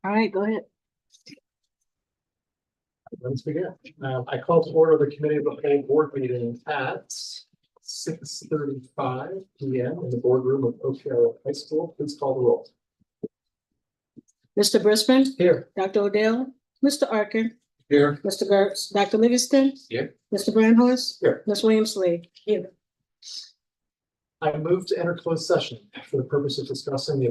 All right, go ahead. Let's begin. I call to order the committee of the whole board meeting at 6:35 p.m. in the boardroom of Oak High School. Please call the roll. Mr. Brisbane, Here. Dr. Odell, Mr. Arkin, Here. Mr. Gertz, Dr. Livingston. Here. Mr. Brandhorst. Here. Ms. Williams-Lee. Here. I move to enter closed session for the purpose of discussing the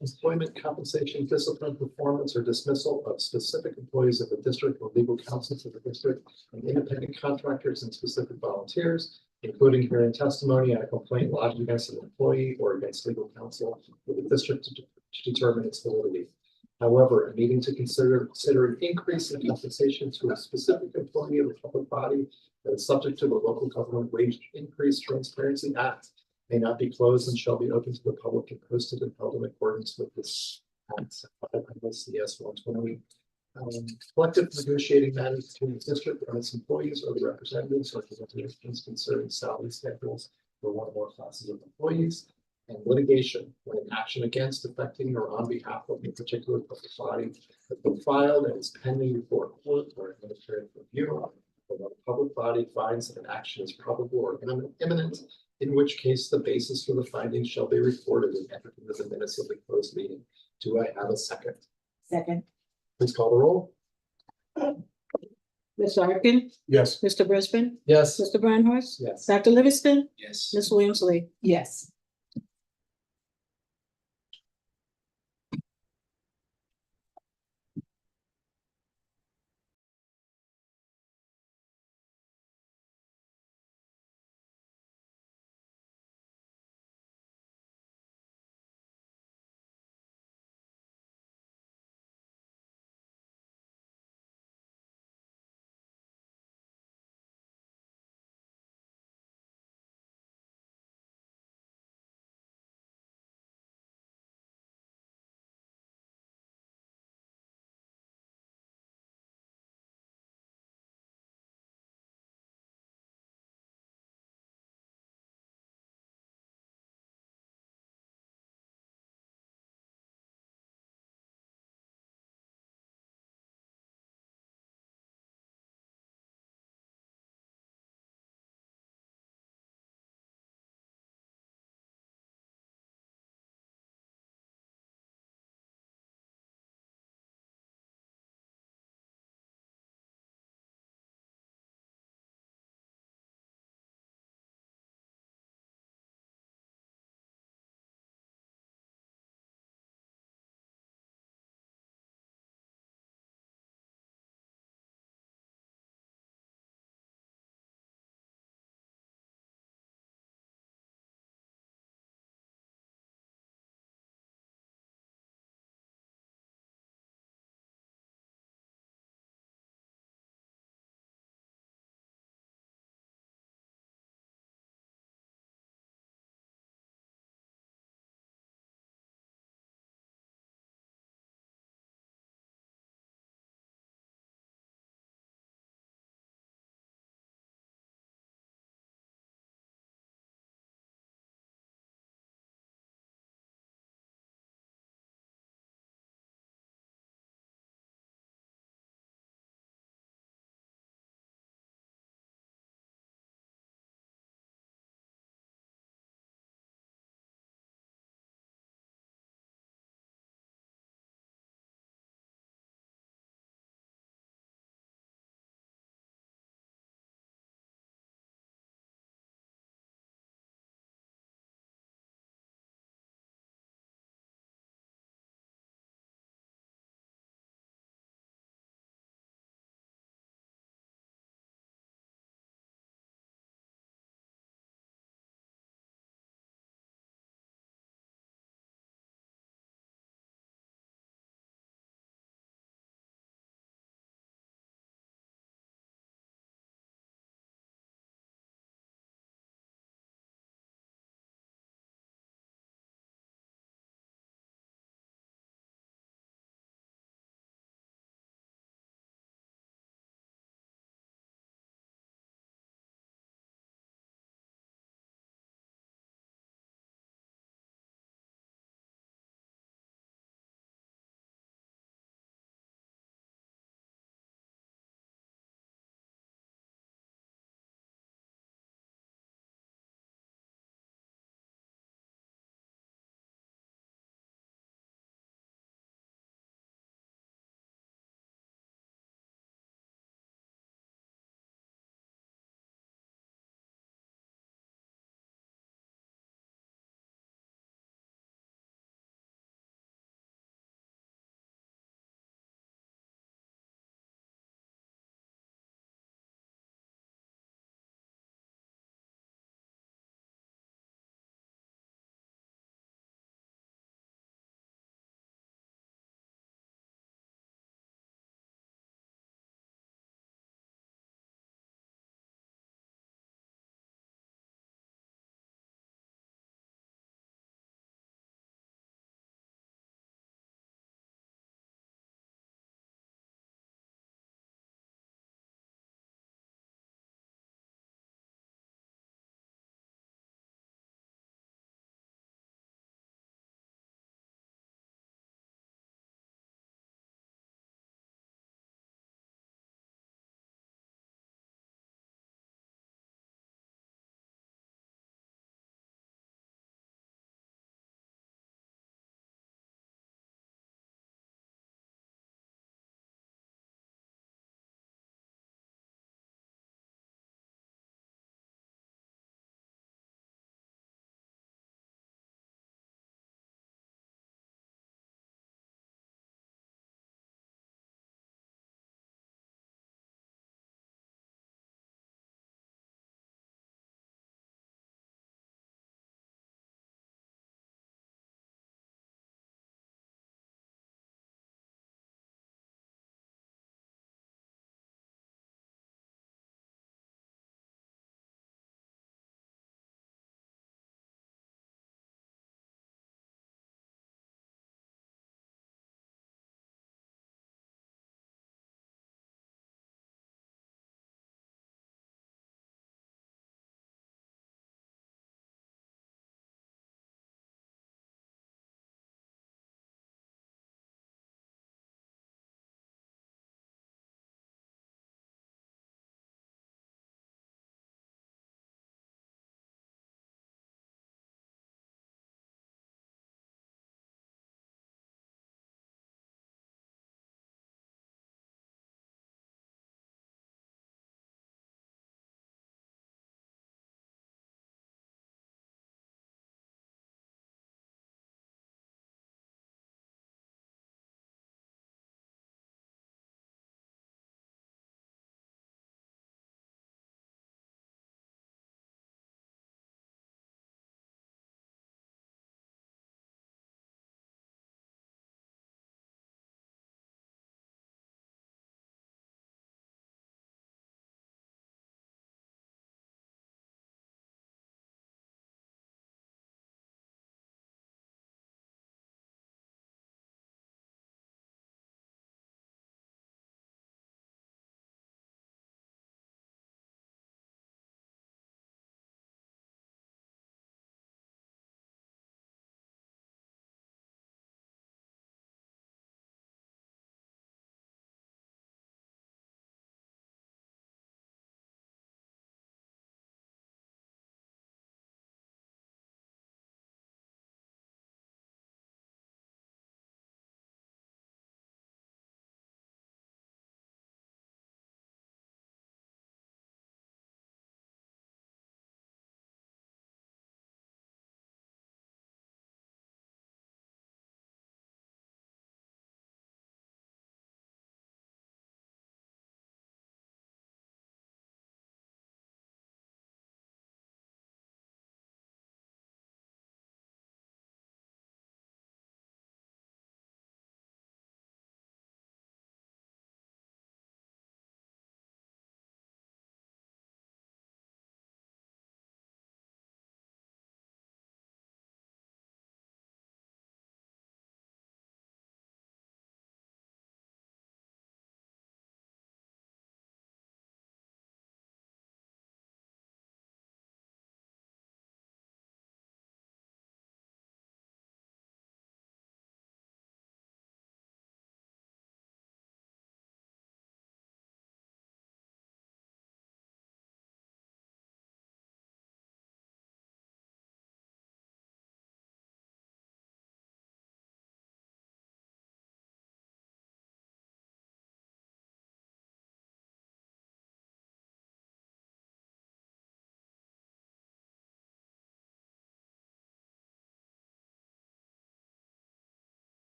employment, compensation, discipline, performance, or dismissal of specific employees of the district or legal counsel to the district and independent contractors and specific volunteers, including hearing testimony on a complaint lodged against an employee or against legal counsel for the district to determine its validity. However, a meeting to consider an increase in compensation to a specific employee of a public body that is subject to the Local Government Wage Increase Transparency Act may not be closed and shall be open to the public and posted and held in accordance with this Act 500 CS 120. Collective negotiating matters between the district and its employees or the representatives or representations concerning salary schedules for one or more classes of employees, and litigation when an action against, affecting, or on behalf of a particular public body has been filed and is pending before a court or administrative review, or when a public body finds that an action is probable or imminent, in which case the basis for the findings shall be reported and entered into the minutes of the closed meeting. Do I have a second? Second. Please call the roll. Mr. Arkin, Yes. Mr. Brisbane, Yes. Mr. Brandhorst, Yes. Dr. Livingston, Yes. Ms. Williams-Lee. Yes.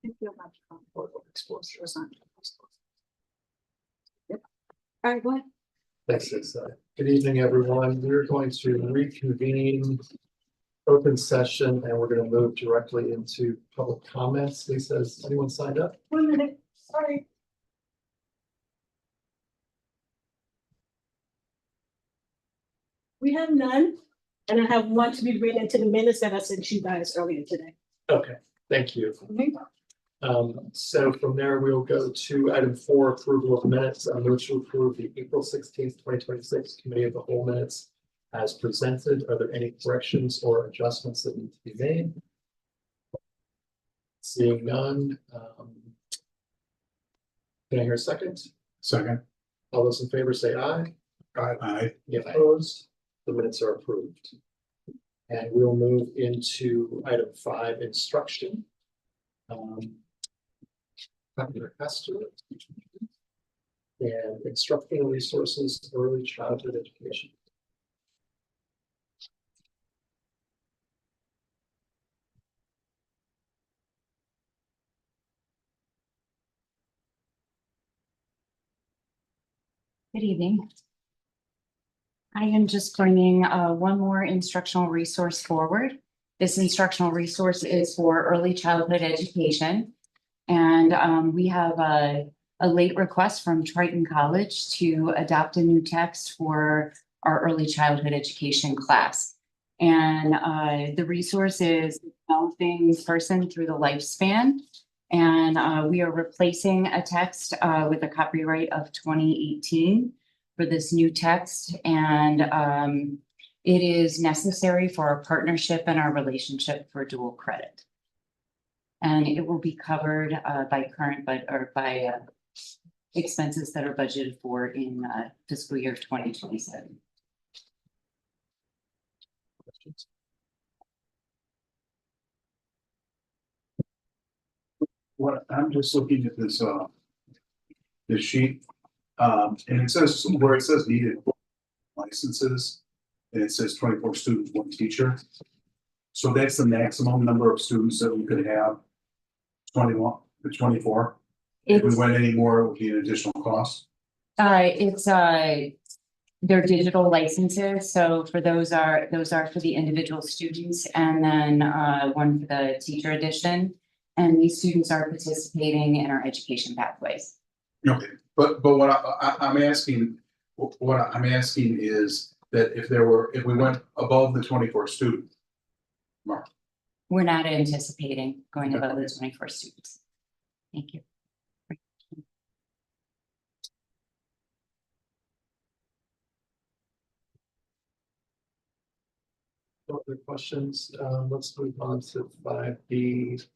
All right, go ahead. Thanks, Lisa. Good evening, everyone. We're going to reconvene open session and we're going to move directly into public comments. Lisa, has anyone signed up? 1 minute, sorry. We have none, and I have one to be read into the minutes that I sent you guys earlier today. Okay, thank you. So from there, we'll go to item 4, approval of minutes. I move to approve the April 16th, 2026 Committee of the Whole minutes as presented. Are there any corrections or adjustments that need to be made? Seeing none. Can I hear a second? Second. All those in favor say aye. Aye. Any opposed? The minutes are approved. And we'll move into item 5, instruction. Dr. Hester. And instructional resources, early childhood education. Good evening. I am just bringing one more instructional resource forward. This instructional resource is for early childhood education. And we have a late request from Triton College to adopt a new text for our early childhood education class. And the resource is developing person through the lifespan. And we are replacing a text with a copyright of 2018 for this new text. And it is necessary for our partnership and our relationship for dual credit. And it will be covered by expenses that are budgeted for in fiscal year 2027. Questions? What I'm just looking at this this sheet, and it says where it says needed licenses, and it says 24 students, 1 teacher. So that's the maximum number of students that we could have. 21 to 24. If we went any more, it would be an additional cost. It's they're digital licenses. So for those are for the individual students, and then one for the teacher edition. And these students are participating in our education pathways. Okay, but what I'm asking is that if we went above the 24 students. Mark. We're not anticipating going above the 24 students. Thank you. Other questions? Let's move on to 5B,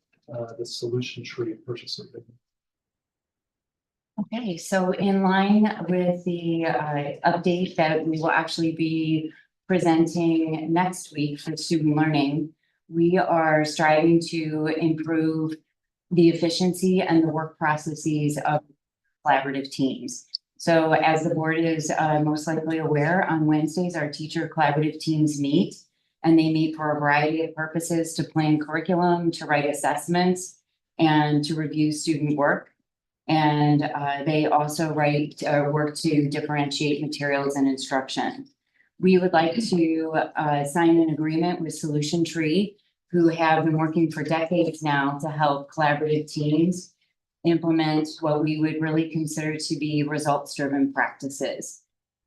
the solution tree purchase agreement. Okay, so in line with the update that we will actually be presenting next week for student learning, we are striving to improve the efficiency and the work processes of collaborative teams. So as the board is most likely aware, on Wednesdays, our teacher collaborative teams meet, and they meet for a variety of purposes: to plan curriculum, to write assessments, and to review student work. And they also work to differentiate materials and instruction. We would like to sign an agreement with Solution Tree, who have been working for decades now to help collaborative teams implement what we would really consider to be results-driven practices.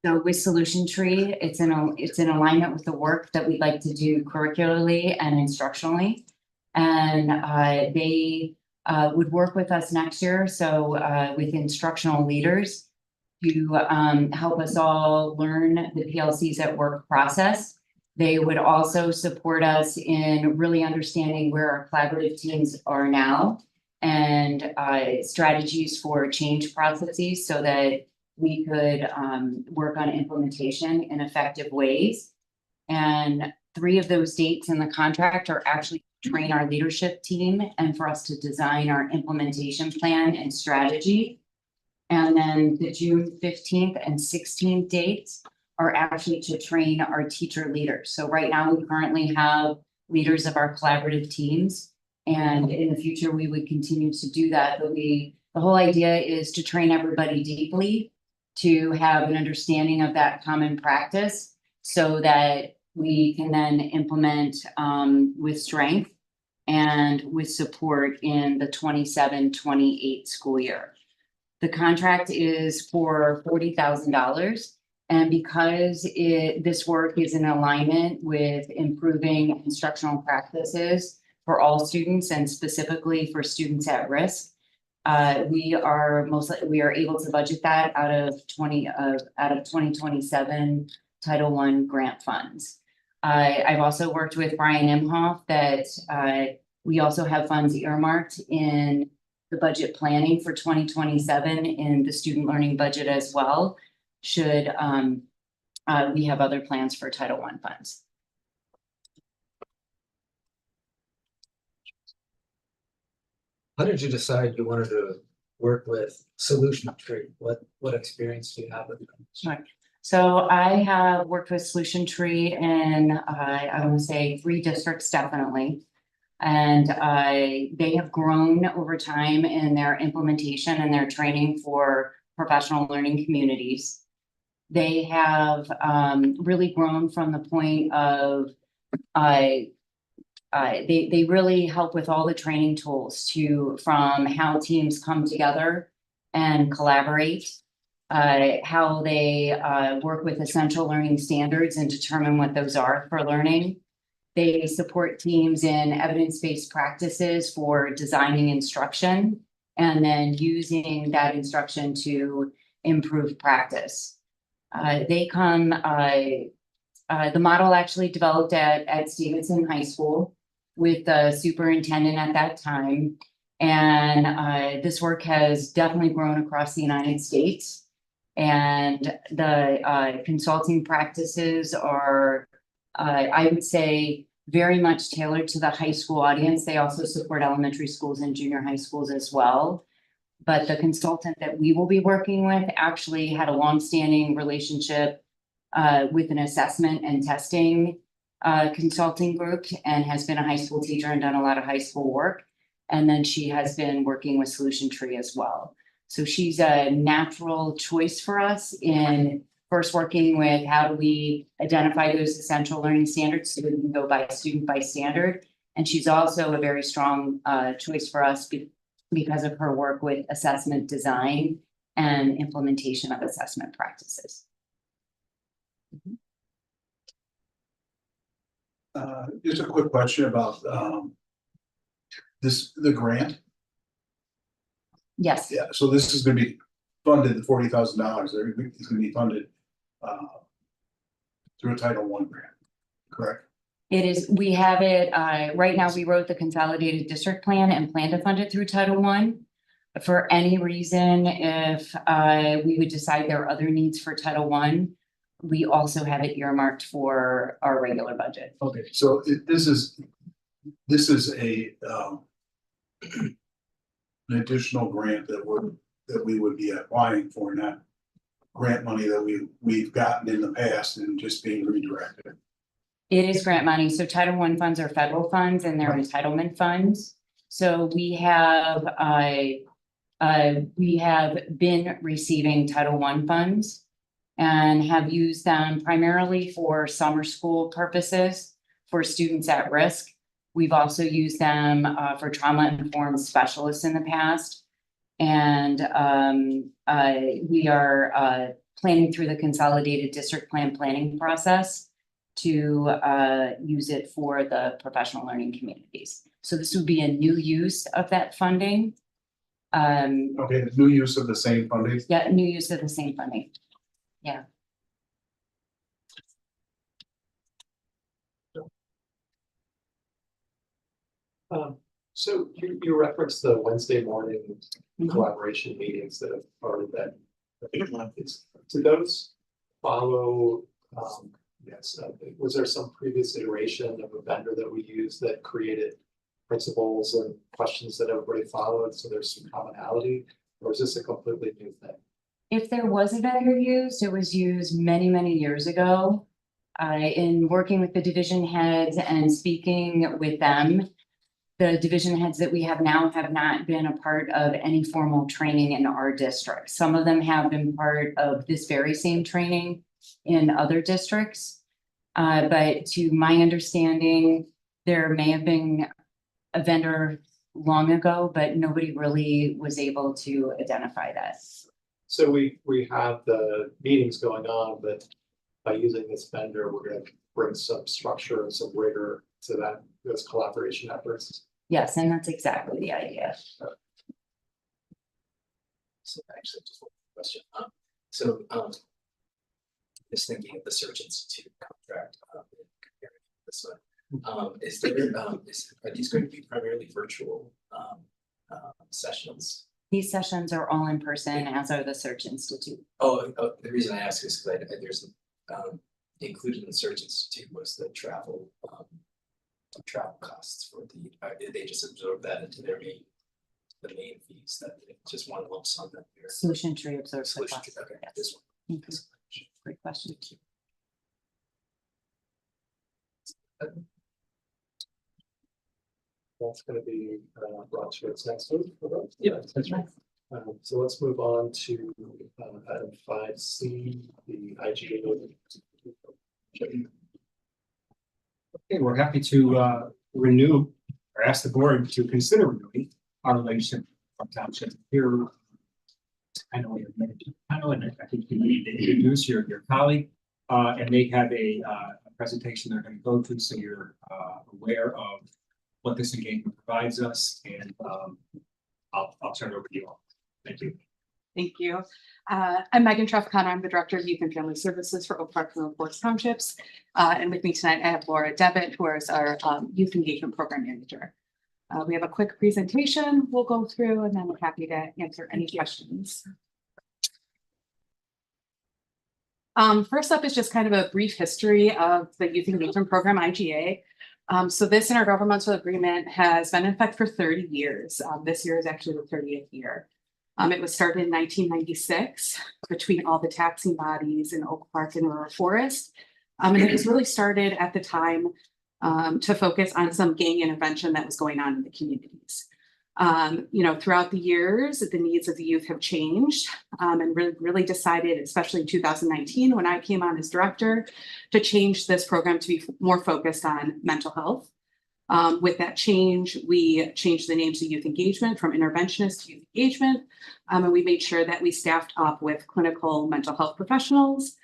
So with Solution Tree, it's in alignment with the work that we'd like to do curricularly and instructionally. And they would work with us next year. So with instructional leaders to help us all learn the PLCs at work process. They would also support us in really understanding where our collaborative teams are now, and strategies for change processes so that we could work on implementation in effective ways. And 3 of those dates in the contract are actually to train our leadership team and for us to design our implementation plan and strategy. And then the June 15th and 16th dates are actually to train our teacher leaders. So right now we currently have leaders of our collaborative teams And in the future, we would continue to do that, but the whole idea is to train everybody deeply to have an understanding of that common practice so that we can then implement with strength and with support in the 27-28 school year. The contract is for $40,000. And because this work is in alignment with improving instructional practices for all students and specifically for students at risk, we are able to budget that out of 2027 Title I grant funds. I've also worked with Brian Imhoff that we also have funds earmarked in the budget planning for 2027 in the student learning budget as well. Should we have other plans for Title I funds. How did you decide you wanted to work with Solution Tree? What experience do you have with them? Sure. So I have worked with Solution Tree in, I want to say 3 districts definitely. And they have grown over time in their implementation and their training for professional learning communities. They have really grown from the point of they really help with all the training tools from how teams come together and collaborate, how they work with essential learning standards and determine what those are for learning. They support teams in evidence-based practices for designing instruction and then using that instruction to improve practice. The model actually developed at Stevenson High School with the superintendent at that time. And this work has definitely grown across the United States. And the consulting practices are, I would say, very much tailored to the high school audience. They also support elementary schools and junior high schools as well. But the consultant that we will be working with actually had a longstanding relationship with an assessment and testing consulting group and has been a high school teacher and done a lot of high school work. And then she has been working with Solution Tree as well. So she's a natural choice for us in first working with how do we identify those essential learning standards so we can go by standard. And she's also a very strong choice for us because of her work with assessment design and implementation of assessment practices. Just a quick question about the grant. Yes. Yeah, so this is gonna be funded, the $40,000, it's gonna be funded through a Title I grant, correct? It is, we have it, right now, we wrote the consolidated district plan and plan to fund it through Title I. For any reason, if we would decide there are other needs for Title I, we also have it earmarked for our regular budget. Okay, so this is a an additional grant that we would be applying for, not grant money that we've gotten in the past and just being redirected. It is grant money. So Title I funds are federal funds and they're entitlement funds. So we have been receiving Title I funds and have used them primarily for summer school purposes for students at risk. We've also used them for trauma-informed specialists in the past. And we are planning through the consolidated district plan planning process to use it for the professional learning communities. So this would be a new use of that funding. Okay, the new use of the same funding. Yeah, new use of the same funding. Yeah. So you referenced the Wednesday morning Mhm. collaboration meetings that have already been. Do those follow, was there some previous iteration of a vendor that we used that created principles and questions that everybody followed, so there's some commonality? Or is this a completely new thing? If there was a vendor used, it was used many, many years ago. In working with the division heads and speaking with them, the division heads that we have now have not been a part of any formal training in our district. Some of them have been part of this very same training in other districts. But to my understanding, there may have been a vendor long ago, but nobody really was able to identify that. So we have the meetings going on, but by using this vendor, we're gonna bring some structure and some rigor to those collaboration efforts. Yes, and that's exactly the idea. So actually, just one question. So just thinking of the Search Institute contract, comparing this one, is there, are these going to be primarily virtual sessions? These sessions are all in person, as are the Search Institute. Oh, the reason I ask is because there's included in the Search Institute was the travel costs for they just absorb that into the main fees, that just one lump sum that they're. Solution Tree absorbs the Solution cost. Tree, okay, Yes. this one. Thank you. Great question. That's gonna be brought to its next week. Yeah, that's right. So let's move on to item 5C, the IGA. Okay, we're happy to renew or ask the board to consider renewing our relationship from township here. I know you're many people, and I think you need to introduce your colleague, and they have a presentation they're going to go through, so you're aware of what this engagement provides us, and I'll turn it over to you all. Thank you. Thank you. I'm Megan Trefcon. I'm the Director of Youth and Family Services for Oak Park and Oak Forest Townships. And with me tonight, I have Laura Devitt, who is our Youth Engagement Program Manager. We have a quick presentation we'll go through, and then we're happy to answer any questions. First up is just kind of a brief history of the Youth Engagement Program, IGA. So this intergovernmental agreement has been in effect for 30 years. This year is actually the 30th year. It was started in 1996 between all the taxing bodies in Oak Park and Aurora Forest. And it was really started at the time to focus on some gang intervention that was going on in the communities. Throughout the years, the needs of the youth have changed and really decided, especially in 2019, when I came on as director, to change this program to be more focused on mental health. With that change, we changed the name to Youth Engagement from Interventionist to Youth Engagement. And we made sure that we staffed up with clinical mental health professionals.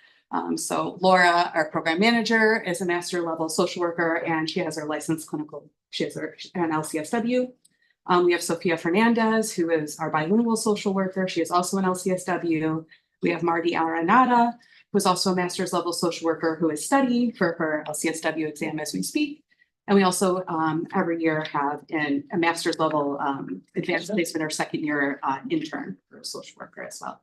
So Laura, our program manager, is a master level social worker, and she has her licensed clinical, she has an LCSW. We have Sophia Fernandez, who is our bilingual social worker. She is also an LCSW. We have Marty Aranada, who is also a master's level social worker who is studying for her LCSW exam as we speak. And we also every year have a master's level advanced placement or second year intern for a social worker as well.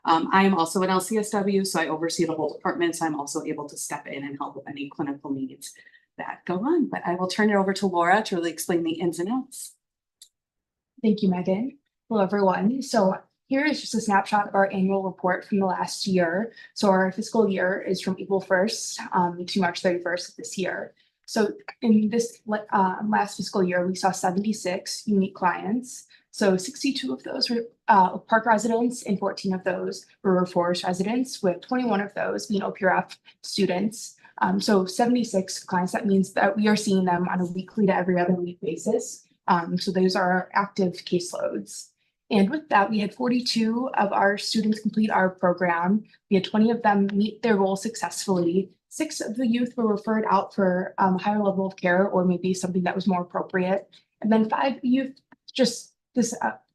I am also an LCSW, so I oversee the whole department. So I'm also able to step in and help with any clinical needs that go on. But I will turn it over to Laura to really explain the ins and outs. Thank you, Megan. Hello, everyone. So here is just a snapshot of our annual report from the last year. So our fiscal year is from April 1st to March 31st of this year. So in this last fiscal year, we saw 76 unique clients. So 62 of those were Park residents and 14 of those were Forest residents, with 21 of those being OPRF students. So 76 clients, that means that we are seeing them on a weekly to every other week basis. So those are our active caseloads. And with that, we had 42 of our students complete our program. We had 20 of them meet their goal successfully. 6 of the youth were referred out for a higher level of care, or maybe something that was more appropriate. And then 5 youth just this,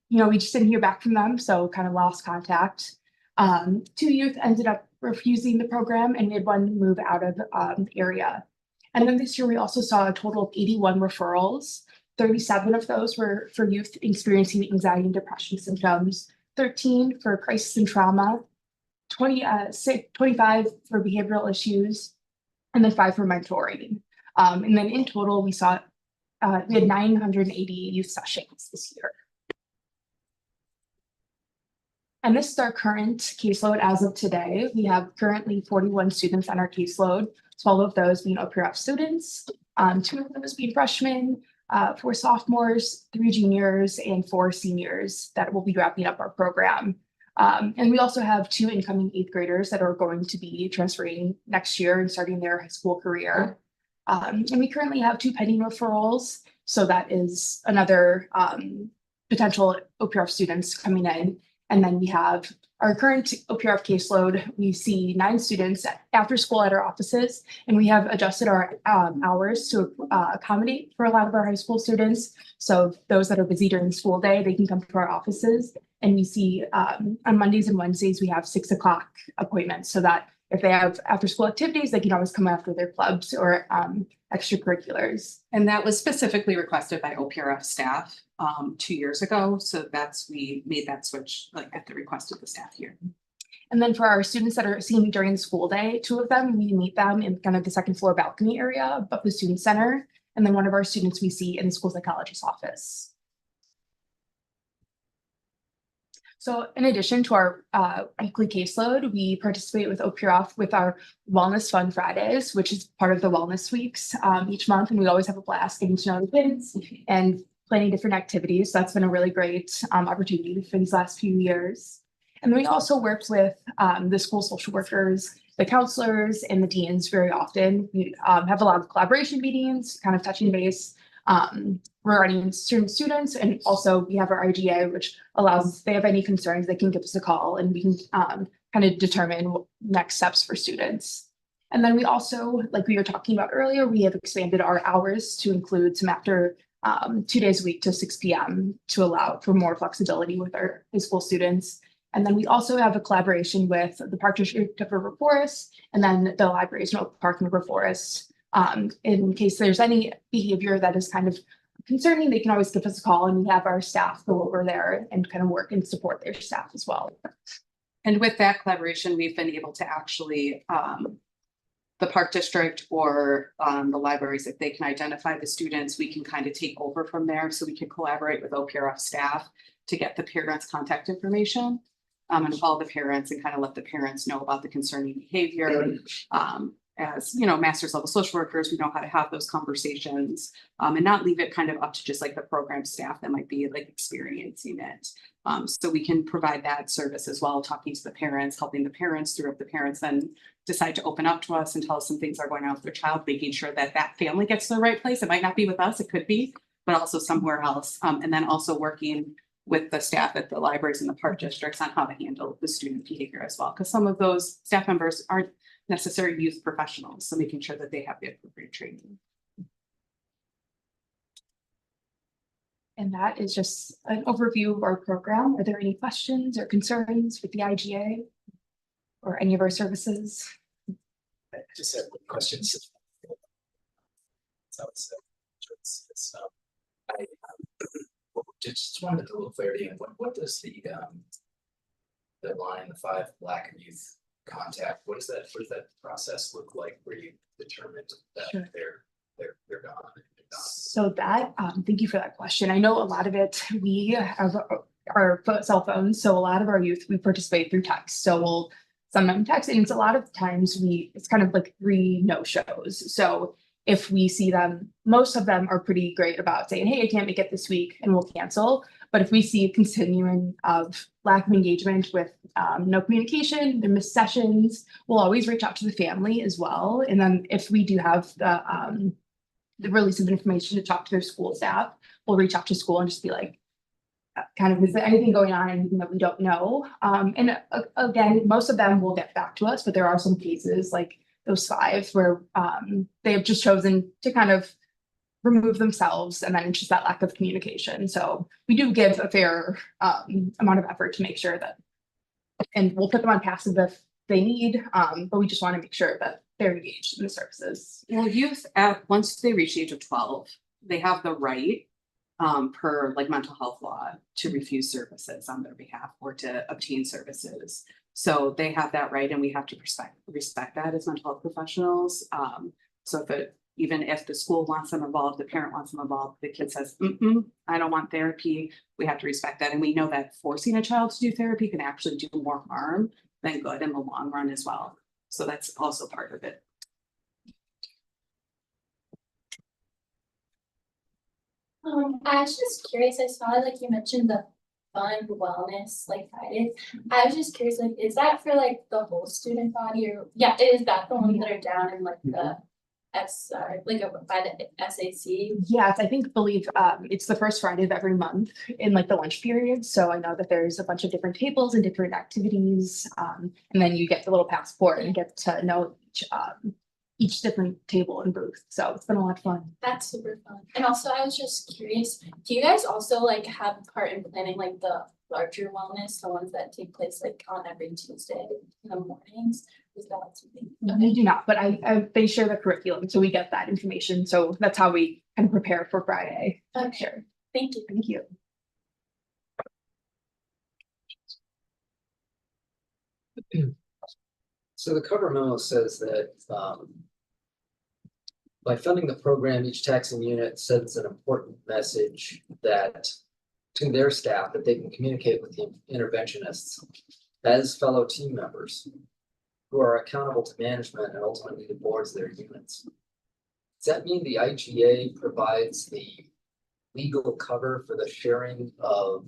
we just didn't hear back from them, so kind of lost contact. 2 youth ended up refusing the program, and we had 1 move out of the area. And then this year, we also saw a total of 81 referrals. 37 of those were for youth experiencing anxiety and depression symptoms, 13 for crisis and trauma, 25 for behavioral issues, and then 5 for mentoring. And then in total, we had 980 youth sessions this year. And this is our current caseload as of today. We have currently 41 students on our caseload, 12 of those being OPRF students, 2 of those being freshmen, 4 sophomores, 3 juniors, and 4 seniors that will be wrapping up our program. And we also have 2 incoming 8th graders that are going to be transferring next year and starting their high school career. And we currently have 2 pending referrals. So that is another potential OPRF students coming in. And then we have our current OPRF caseload. We see 9 students after school at our offices, and we have adjusted our hours to accommodate for a lot of our high school students. So those that are busy during the school day, they can come to our offices. And we see on Mondays and Wednesdays, we have 6 o'clock appointments so that if they have after school activities, they can always come after their clubs or extracurriculars. And that was specifically requested by OPRF staff 2 years ago. So we made that switch like at the request of the staff here. And then for our students that are seen during the school day, 2 of them, we meet them in kind of the second floor balcony area above the student center. And then one of our students we see in the school psychologist's office. So in addition to our weekly caseload, we participate with OPRF with our Wellness Fun Fridays, which is part of the Wellness Weeks each month. And we always have a blast getting to know the kids and planning different activities. So that's been a really great opportunity for these last few years. And then we also work with the school social workers, the counselors, and the deans very often. We have a lot of collaboration meetings, kind of touching base regarding students, and also we have our IGA, which allows if they have any concerns, they can give us a call and we can kind of determine next steps for students. And then we also, like we were talking about earlier, we have expanded our hours to include some after 2 days a week to 6 p.m. to allow for more flexibility with our high school students. And then we also have a collaboration with the Park District of River Forest and then the Libraries of Oak Park and River Forest. In case there's any behavior that is kind of concerning, they can always give us a call and we have our staff go over there and kind of work and support their staff as well. And with that collaboration, we've been able to actually, the Park District or the libraries, if they can identify the students, we can kind of take over from there. So we can collaborate with OPRF staff to get the parents' contact information and call the parents and kind of let the parents know about the concerning behavior. As you know, master's level social workers, we know how to have those conversations and not leave it kind of up to just like the program staff that might be like experiencing it. So we can provide that service as well, talking to the parents, helping the parents through if the parents then decide to open up to us and tell us some things are going on with their child, making sure that that family gets to the right place. It might not be with us, it could be, but also somewhere else. And then also working with the staff at the libraries and the park districts on how to handle the student behavior as well. Because some of those staff members aren't necessary youth professionals, so making sure that they have the appropriate training. And that is just an overview of our program. Are there any questions or concerns with the IGA or any of our services? I just have questions. So I just wanted a little clarity on what does the line, the 5 Black youth contact, what does that process look like where you determine that Sure. they're gone? So that, thank you for that question. I know a lot of it, we have our cell phones. So a lot of our youth, we participate through text. So we'll send them text, and it's a lot of times it's kind of like 3 no-shows. So if we see them, most of them are pretty great about saying, hey, I can't make it this week, and we'll cancel. But if we see a continuing of lack of engagement with no communication, the missed sessions, we'll always reach out to the family as well. And then if we do have the release of information to talk to their school staff, we'll reach out to school and just be like, kind of, is there anything going on, anything that we don't know? And again, most of them will get back to us, but there are some cases like those 5 where they have just chosen to kind of remove themselves, and then it's just that lack of communication. So we do give a fair amount of effort to make sure that, and we'll put them on passive if they need, but we just want to make sure that they're engaged in the services. Well, youth, once they reach the age of 12, they have the right per like mental health law to refuse services on their behalf or to obtain services. So they have that right, and we have to respect that as mental health professionals. So even if the school wants them involved, the parent wants them involved, the kid says, I don't want therapy, we have to respect that. And we know that forcing a child to do therapy can actually do more harm than good in the long run as well. So that's also part of it. I was just curious, I saw like you mentioned the fun wellness like Fridays. I was just curious, like, is that for like the whole student body or, yeah, is that the ones that are down in like the by the SAC? Yes, I believe it's the first Friday of every month in like the lunch period. So I know that there's a bunch of different tables and different activities. And then you get the little passport and get to know each different table and booth. So it's been a lot of fun. That's super fun. And also I was just curious, do you guys also like have part in planning like the larger wellness, the ones that take place like on every Tuesday in the mornings? Is that something? We do not, but they share the curriculum, so we get that information. So that's how we kind of prepare for Friday. Okay, Sure. thank you. Thank you. So the cover memo says that by funding the program, each taxing unit sends an important message that to their staff that they can communicate with the interventionists as fellow team members who are accountable to management and ultimately the boards of their units. Does that mean the IGA provides the legal cover for the sharing of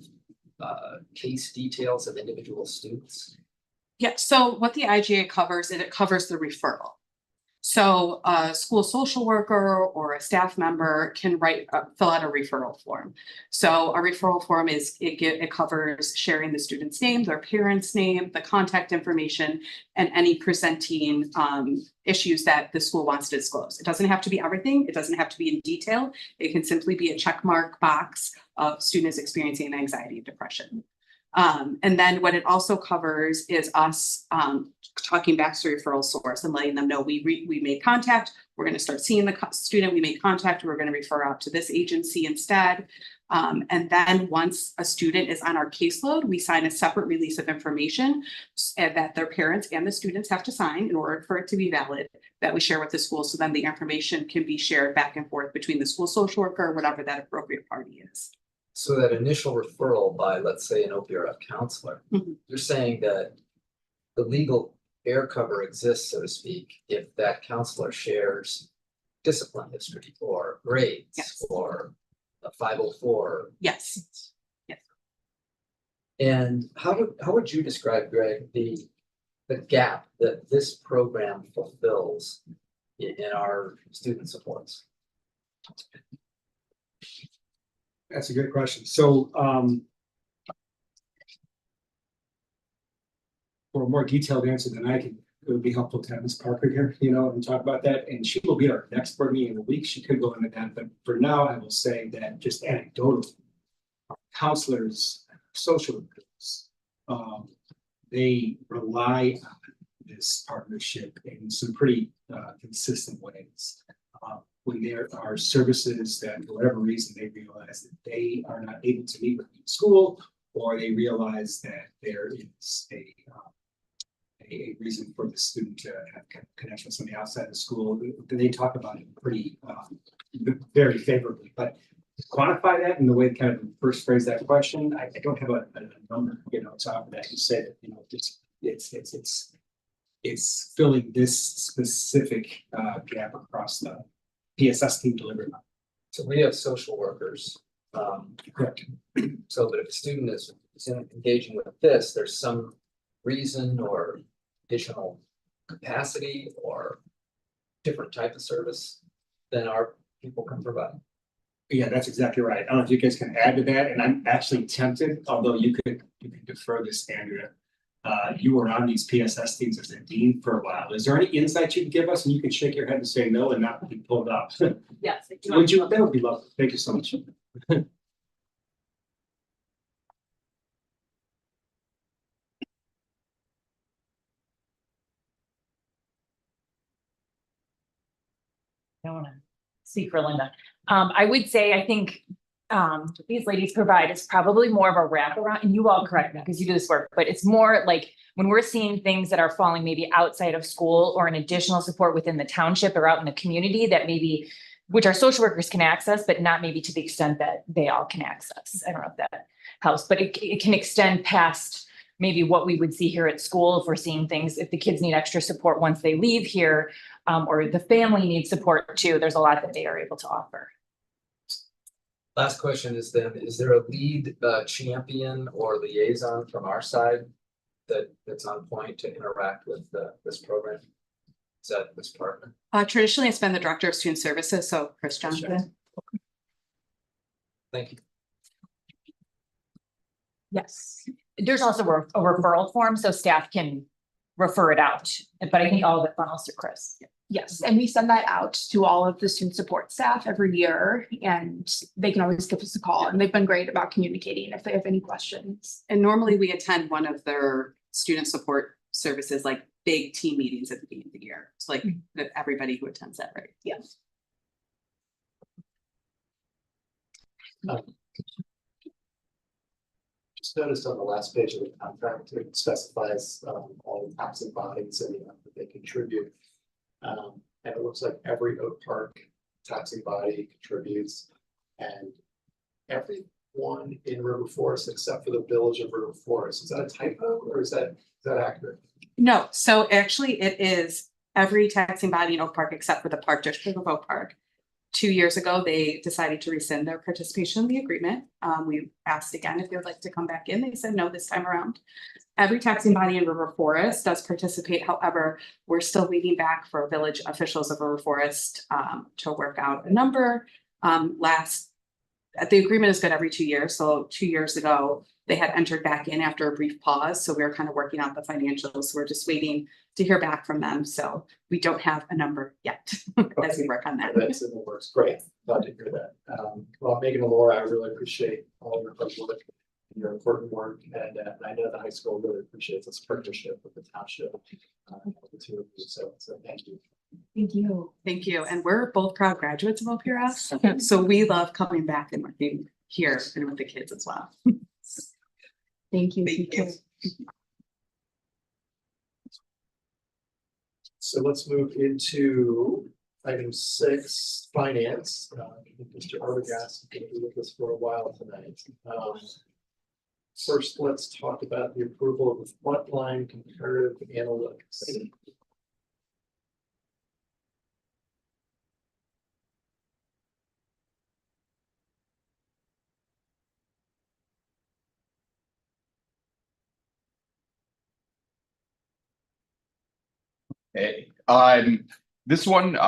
case details of individual students? Yeah, so what the IGA covers, it covers the referral. So a school social worker or a staff member can fill out a referral form. So a referral form it covers sharing the student's name, their parents' name, the contact information, and any presenting issues that the school wants to disclose. It doesn't have to be everything. It doesn't have to be in detail. It can simply be a check mark box of students experiencing anxiety and depression. And then what it also covers is us talking back to the referral source and letting them know we made contact. We're going to start seeing the student. We made contact. We're going to refer out to this agency instead. And then once a student is on our caseload, we sign a separate release of information that their parents and the students have to sign in order for it to be valid, that we share with the school. So then the information can be shared back and forth between the school social worker or whatever that appropriate party is. So that initial referral by, let's say, an OPRF counselor, you're saying that the legal air cover exists, so to speak, if that counselor shares discipline history or grades Yes. or a 504. Yes. Yes. And how would you describe, Greg, the gap that this program fulfills in our student supports? That's a good question. So for a more detailed answer than I can, it would be helpful to have Ms. Parker here, and talk about that. And she will be our next board meeting in a week. She could go into that, but for now, I will say that just anecdotally, our counselors, social workers, they rely on this partnership in some pretty consistent ways. When there are services that for whatever reason they realize that they are not able to meet with the school, or they realize that there is a reason for the student to have connection with somebody outside the school, they talk about it pretty very favorably. But to quantify that in the way kind of first phrase that question, I don't have a number, top of that to say that, it's filling this specific gap across the PSS team delivery. So we have social workers. Correct. So, but if a student is engaging with this, there's some reason or additional capacity or different type of service than our people can provide. Yeah, that's exactly right. I don't know if you guys can add to that, and I'm actually tempted, although you could defer this, Andrea. You were on these PSS teams as a dean for a while. Is there any insight you can give us? And you can shake your head and say no and not be pulled up. Yes. Would you? That would be lovely. Thank you so much. I don't want to speak for Linda. I would say, I think what these ladies provide is probably more of a wraparound, and you all correct me because you do this work, but it's more like when we're seeing things that are falling maybe outside of school or an additional support within the township or out in the community that maybe, which our social workers can access, but not maybe to the extent that they all can access. I don't know if that helps, but it can extend past maybe what we would see here at school if we're seeing things, if the kids need extra support once they leave here, or the family needs support too. There's a lot that they are able to offer. Last question is then, is there a lead champion or liaison from our side that's on point to interact with this program? Is that this partner? Traditionally, it's been the Director of Student Services, so Chris Johnson. Thank you. Yes. There's also a referral form, so staff can refer it out, but I think all of it funnels to Chris. Yes, and we send that out to all of the student support staff every year, and they can always give us a call, and they've been great about communicating if they have any questions. And normally we attend one of their student support services, like big team meetings at the beginning of the year. It's like that everybody who attends that, right? Yes. Just noticed on the last page of the contract, it specifies all the taxing bodies and the amount that they contribute. And it looks like every Oak Park taxing body contributes, and everyone in River Forest except for the Village of River Forest. Is that a typo or is that accurate? No, so actually it is every taxing body in Oak Park except for the Park District of Oak Park. 2 years ago, they decided to rescind their participation in the agreement. We asked again if they would like to come back in. They said no this time around. Every taxing body in River Forest does participate. However, we're still waiting back for village officials of River Forest to work out a number. The agreement is good every 2 years. So 2 years ago, they had entered back in after a brief pause. So we were kind of working out the financials. We're just waiting to hear back from them. So we don't have a number yet as we work on that. That's in the works. Great. Glad to hear that. Well, Megan and Laura, I really appreciate all of your hard work and your important work. And I know the high school really appreciates this partnership with the township. The two of you. So thank you. Thank you. Thank you. And we're both proud graduates of OPRS. So we love coming back and working here and with the kids as well. Thank you. Thank you. So let's move into item 6, finance. Mr. Arbogast is going to be with us for a while tonight. First, let's talk about the approval of the frontline comparative analytics. Hey, this one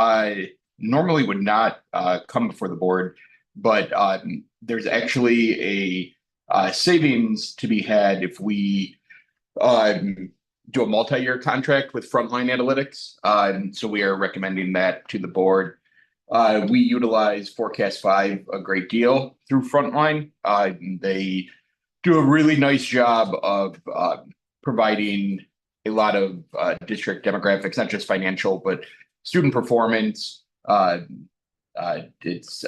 normally would not come before the board, but there's actually a savings to be had if we do a multi-year contract with Frontline Analytics. So we are recommending that to the board. We utilize Forecast 5 a great deal through Frontline. They do a really nice job of providing a lot of district demographics, not just financial, but student performance. It's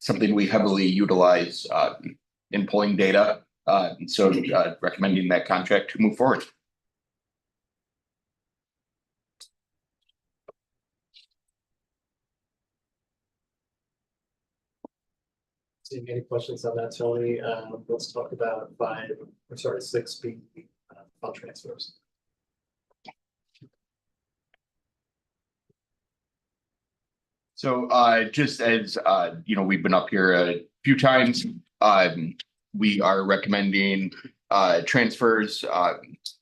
something we heavily utilize in pulling data. So recommending that contract to move forward. Seeing any questions on that, Tony? Let's talk about 6B fund transfers. So just as we've been up here a few times, we are recommending transfers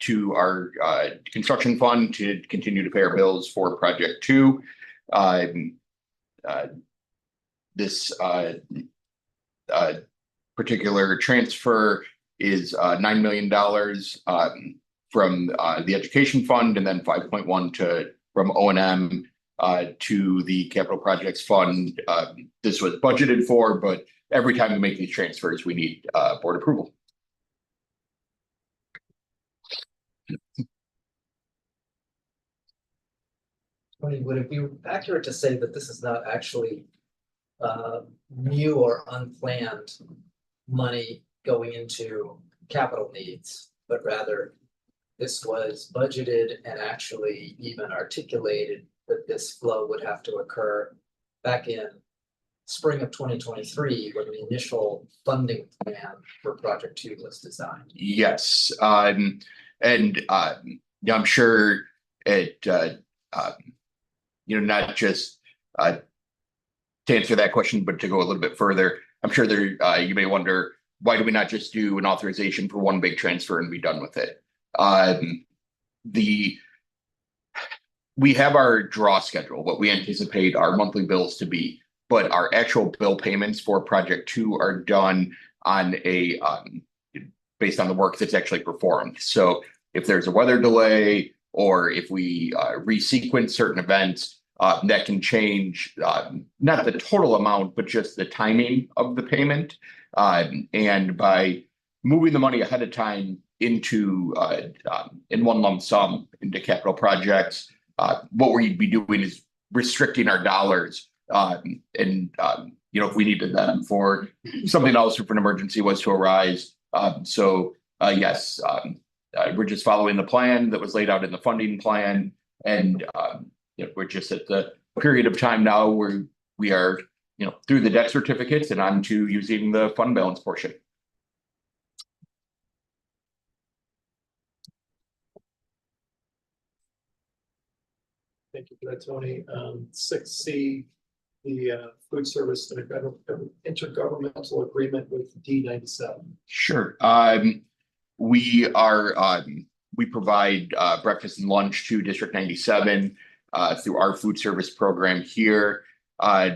to our construction fund to continue to pay our bills for Project 2. This particular transfer is $9 million from the education fund, and then 5.1 from O&M to the capital projects fund. This was budgeted for, but every time we make these transfers, we need board approval. Tony, would it be accurate to say that this is not actually new or unplanned money going into capital needs, but rather this was budgeted and actually even articulated that this flow would have to occur back in spring of 2023 when the initial funding plan for Project 2 was designed? Yes, and I'm sure it not just to answer that question, but to go a little bit further, I'm sure there, you may wonder, why do we not just do an authorization for one big transfer and be done with it? We have our draw schedule, what we anticipate our monthly bills to be, but our actual bill payments for project 2 are done on a based on the work that's actually performed. So if there's a weather delay or if we resequence certain events, that can change not the total amount, but just the timing of the payment. And by moving the money ahead of time into in one lump sum into capital projects, what we'd be doing is restricting our dollars. If we needed them for something else, if an emergency was to arise. Yes, we're just following the plan that was laid out in the funding plan. And we're just at the period of time now where we are, through the debt certificates and on to using the fund balance portion. Thank you for that, Tony. 6C, the food service intergovernmental agreement with D97. Sure. We provide breakfast and lunch to District 97 through our food service program here.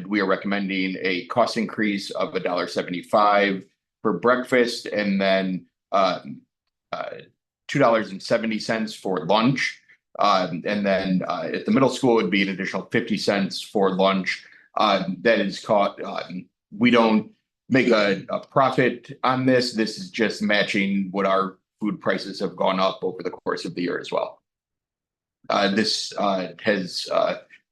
We are recommending a cost increase of $1.75 for breakfast and then $2.70 for lunch. And then at the middle school would be an additional 50 cents for lunch. That is caught. We don't make a profit on this. This is just matching what our food prices have gone up over the course of the year as well. This has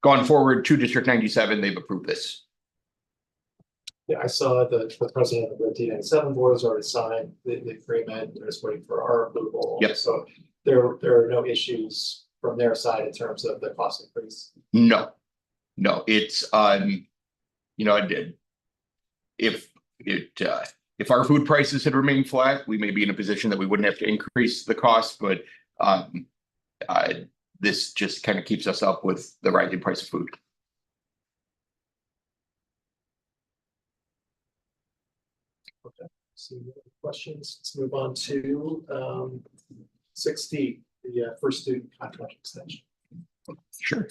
gone forward to District 97. They've approved this. Yeah, I saw the president of the D97 board has already signed the agreement. They're just waiting for our approval. Yep. So there are no issues from their side in terms of the cost increase. No, it's if our food prices had remained flat, we may be in a position that we wouldn't have to increase the cost, but this just kind of keeps us up with the rising price of food. Okay, so questions. Let's move on to 6D, the first student contract extension. Sure.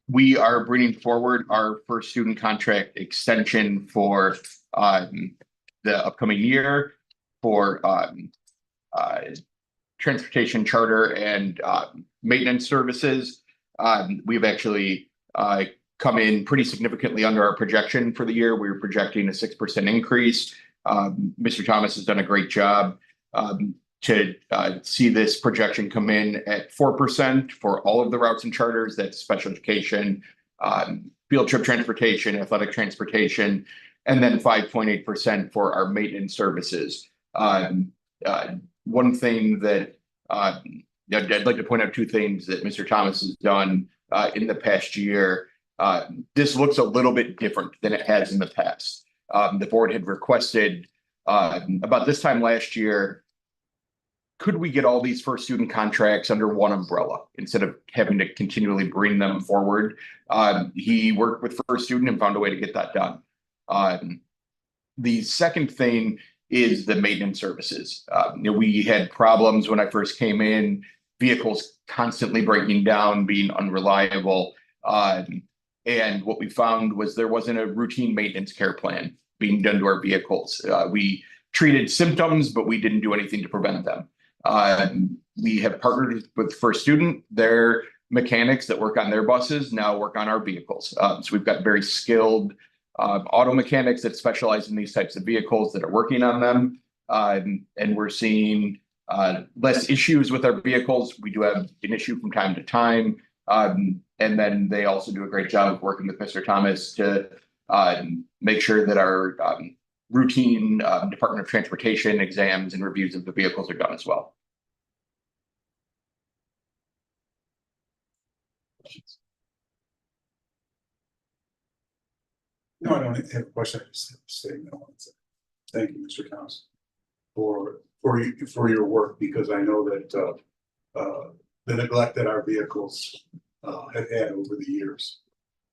We are bringing forward our first student contract extension for the upcoming year for transportation, charter, and maintenance services. We've actually come in pretty significantly under our projection for the year. We were projecting a 6% increase. Mr. Thomas has done a great job to see this projection come in at 4% for all of the routes and charters. That's special education, field trip transportation, athletic transportation, and then 5.8% for our maintenance services. One thing that I'd like to point out two things that Mr. Thomas has done in the past year. This looks a little bit different than it has in the past. The board had requested about this time last year, could we get all these first student contracts under one umbrella instead of having to continually bring them forward? He worked with first student and found a way to get that done. The second thing is the maintenance services. We had problems when I first came in, vehicles constantly breaking down, being unreliable. And what we found was there wasn't a routine maintenance care plan being done to our vehicles. We treated symptoms, but we didn't do anything to prevent them. We have partnered with First Student. Their mechanics that work on their buses now work on our vehicles. So we've got very skilled auto mechanics that specialize in these types of vehicles that are working on them. And we're seeing less issues with our vehicles. We do have an issue from time to time. And then they also do a great job of working with Mr. Thomas to make sure that our routine Department of Transportation exams and reviews of the vehicles are done as well. No, I don't have a question. I just have a statement. I wanted to thank you, Mr. Thomas, for your work, because I know that the neglect that our vehicles have had over the years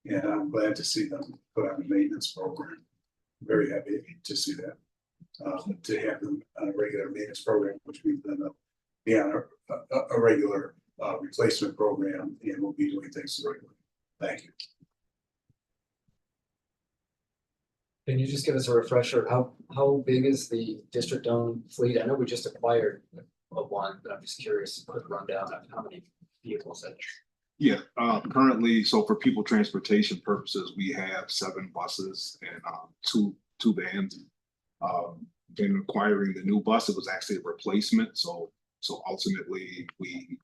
And I'm glad to see them put on a maintenance program. Very happy to see that. To have them on a regular maintenance program, which means then they'll be on a regular replacement program, and we'll be doing things regularly. Thank you. Can you just give us a refresher? How big is the district owned fleet? I know we just acquired one, but I'm just curious, quick rundown of how many vehicles that. Yeah, currently, so for people transportation purposes, we have 7 buses and two vans. In acquiring the new bus, it was actually a replacement, so ultimately we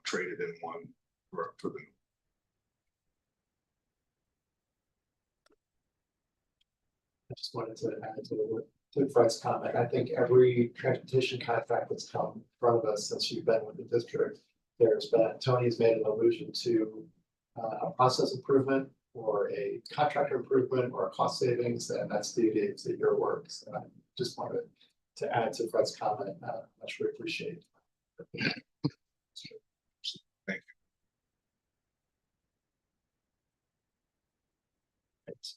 traded in one for the. I just wanted to add to Fred's comment. I think every transportation contract that's come in front of us since you've been with the district, Tony's made an allusion to a process improvement or a contractor improvement or a cost savings, and that's due to your work. So I just wanted to add to Fred's comment. Much appreciate. Thank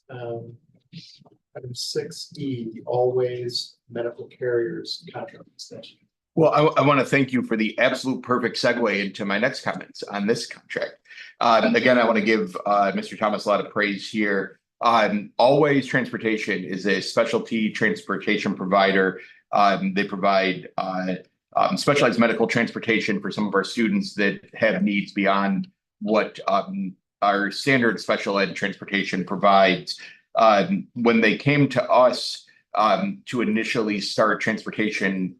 you. Item 6E, the Always Medical Carriers contract extension. Well, I want to thank you for the absolute perfect segue into my next comments on this contract. Again, I want to give Mr. Thomas a lot of praise here. Always Transportation is a specialty transportation provider. They provide specialized medical transportation for some of our students that have needs beyond what our standard special ed transportation provides. When they came to us to initially start transportation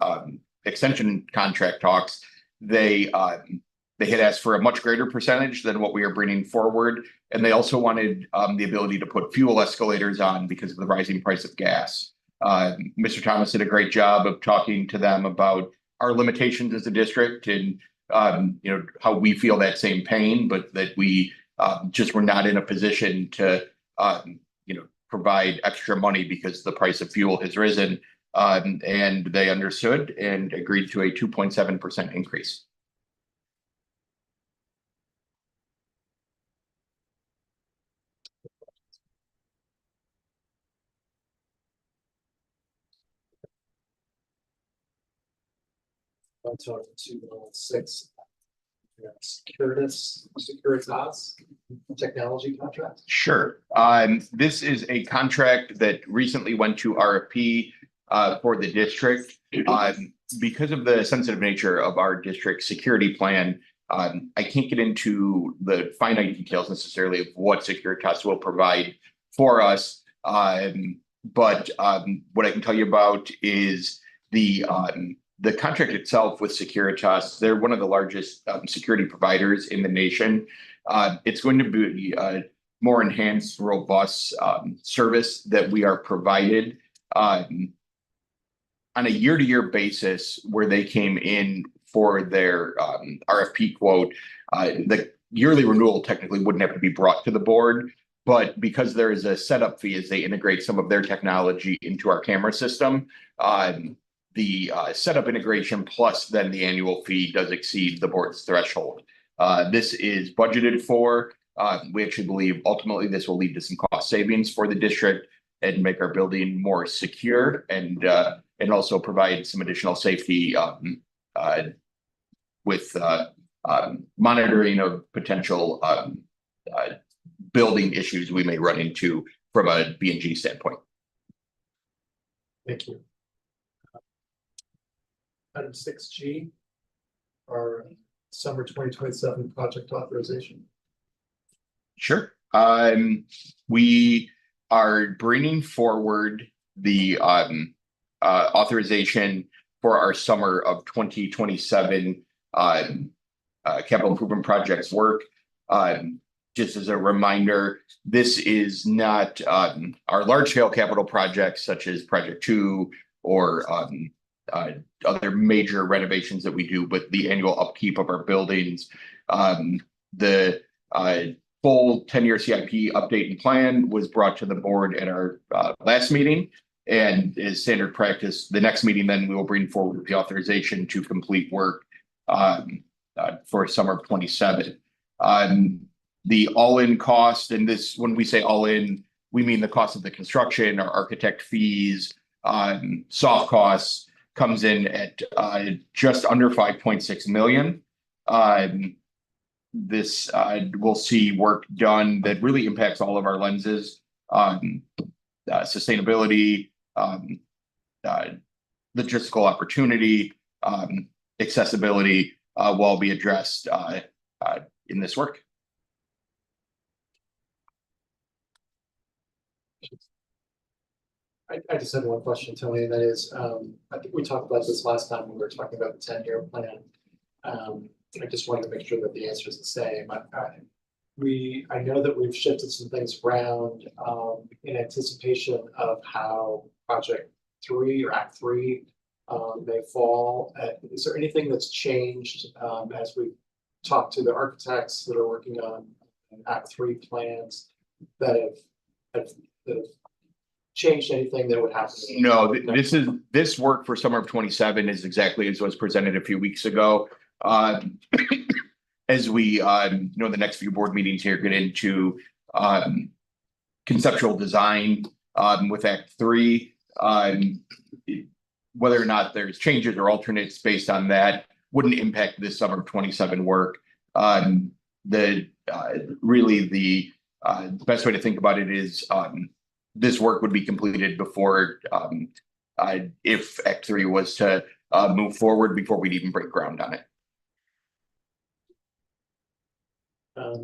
extension contract talks, they had asked for a much greater percentage than what we are bringing forward, and they also wanted the ability to put fuel escalators on because of the rising price of gas. Mr. Thomas did a great job of talking to them about our limitations as a district and how we feel that same pain, but that we just were not in a position to provide extra money because the price of fuel has risen. And they understood and agreed to a 2.7% increase. To 6. Securitas technology contract. Sure. This is a contract that recently went to RFP for the district. Because of the sensitive nature of our district security plan, I can't get into the finite details necessarily of what Securitas will provide for us. But what I can tell you about is the contract itself with Securitas. They're one of the largest security providers in the nation. It's going to be a more enhanced, robust service that we are provided on a year-to-year basis, where they came in for their RFP quote. The yearly renewal technically wouldn't have to be brought to the board, but because there is a setup fee as they integrate some of their technology into our camera system, the setup integration plus then the annual fee does exceed the board's threshold. This is budgeted for. We actually believe ultimately this will lead to some cost savings for the district and make our building more secure and also provide some additional safety with monitoring of potential building issues we may run into from a B&G standpoint. Thank you. Item 6G, our summer 2027 project authorization. Sure. We are bringing forward the authorization for our summer of 2027 capital improvement projects work. Just as a reminder, this is not our large scale capital projects such as Project 2 or other major renovations that we do, but the annual upkeep of our buildings. The full 10-year CIP update and plan was brought to the board at our last meeting, and as standard practice, the next meeting then we will bring forward the authorization to complete work for summer of 27. the all-in cost, and this, when we say all-in, we mean the cost of the construction, our architect fees, soft costs, comes in at just under 5.6 million. This we'll see work done that really impacts all of our lenses, sustainability, logistical opportunity, accessibility, will be addressed in this work. I just had one question, Tony, and that is, I think we talked about this last time when we were talking about the 10-year plan. I just wanted to make sure that the answer is the same. I know that we've shifted some things around in anticipation of how Project 3 or Act 3 may fall. Is there anything that's changed as we talk to the architects that are working on Act 3 plans that have changed anything that would happen? No, this work for summer of 27 is exactly as was presented a few weeks ago. As we the next few board meetings here get into conceptual design with Act 3, whether or not there's changes or alternates based on that wouldn't impact this summer of 27 work. Really the best way to think about it is this work would be completed before if Act 3 was to move forward, before we'd even break ground on it.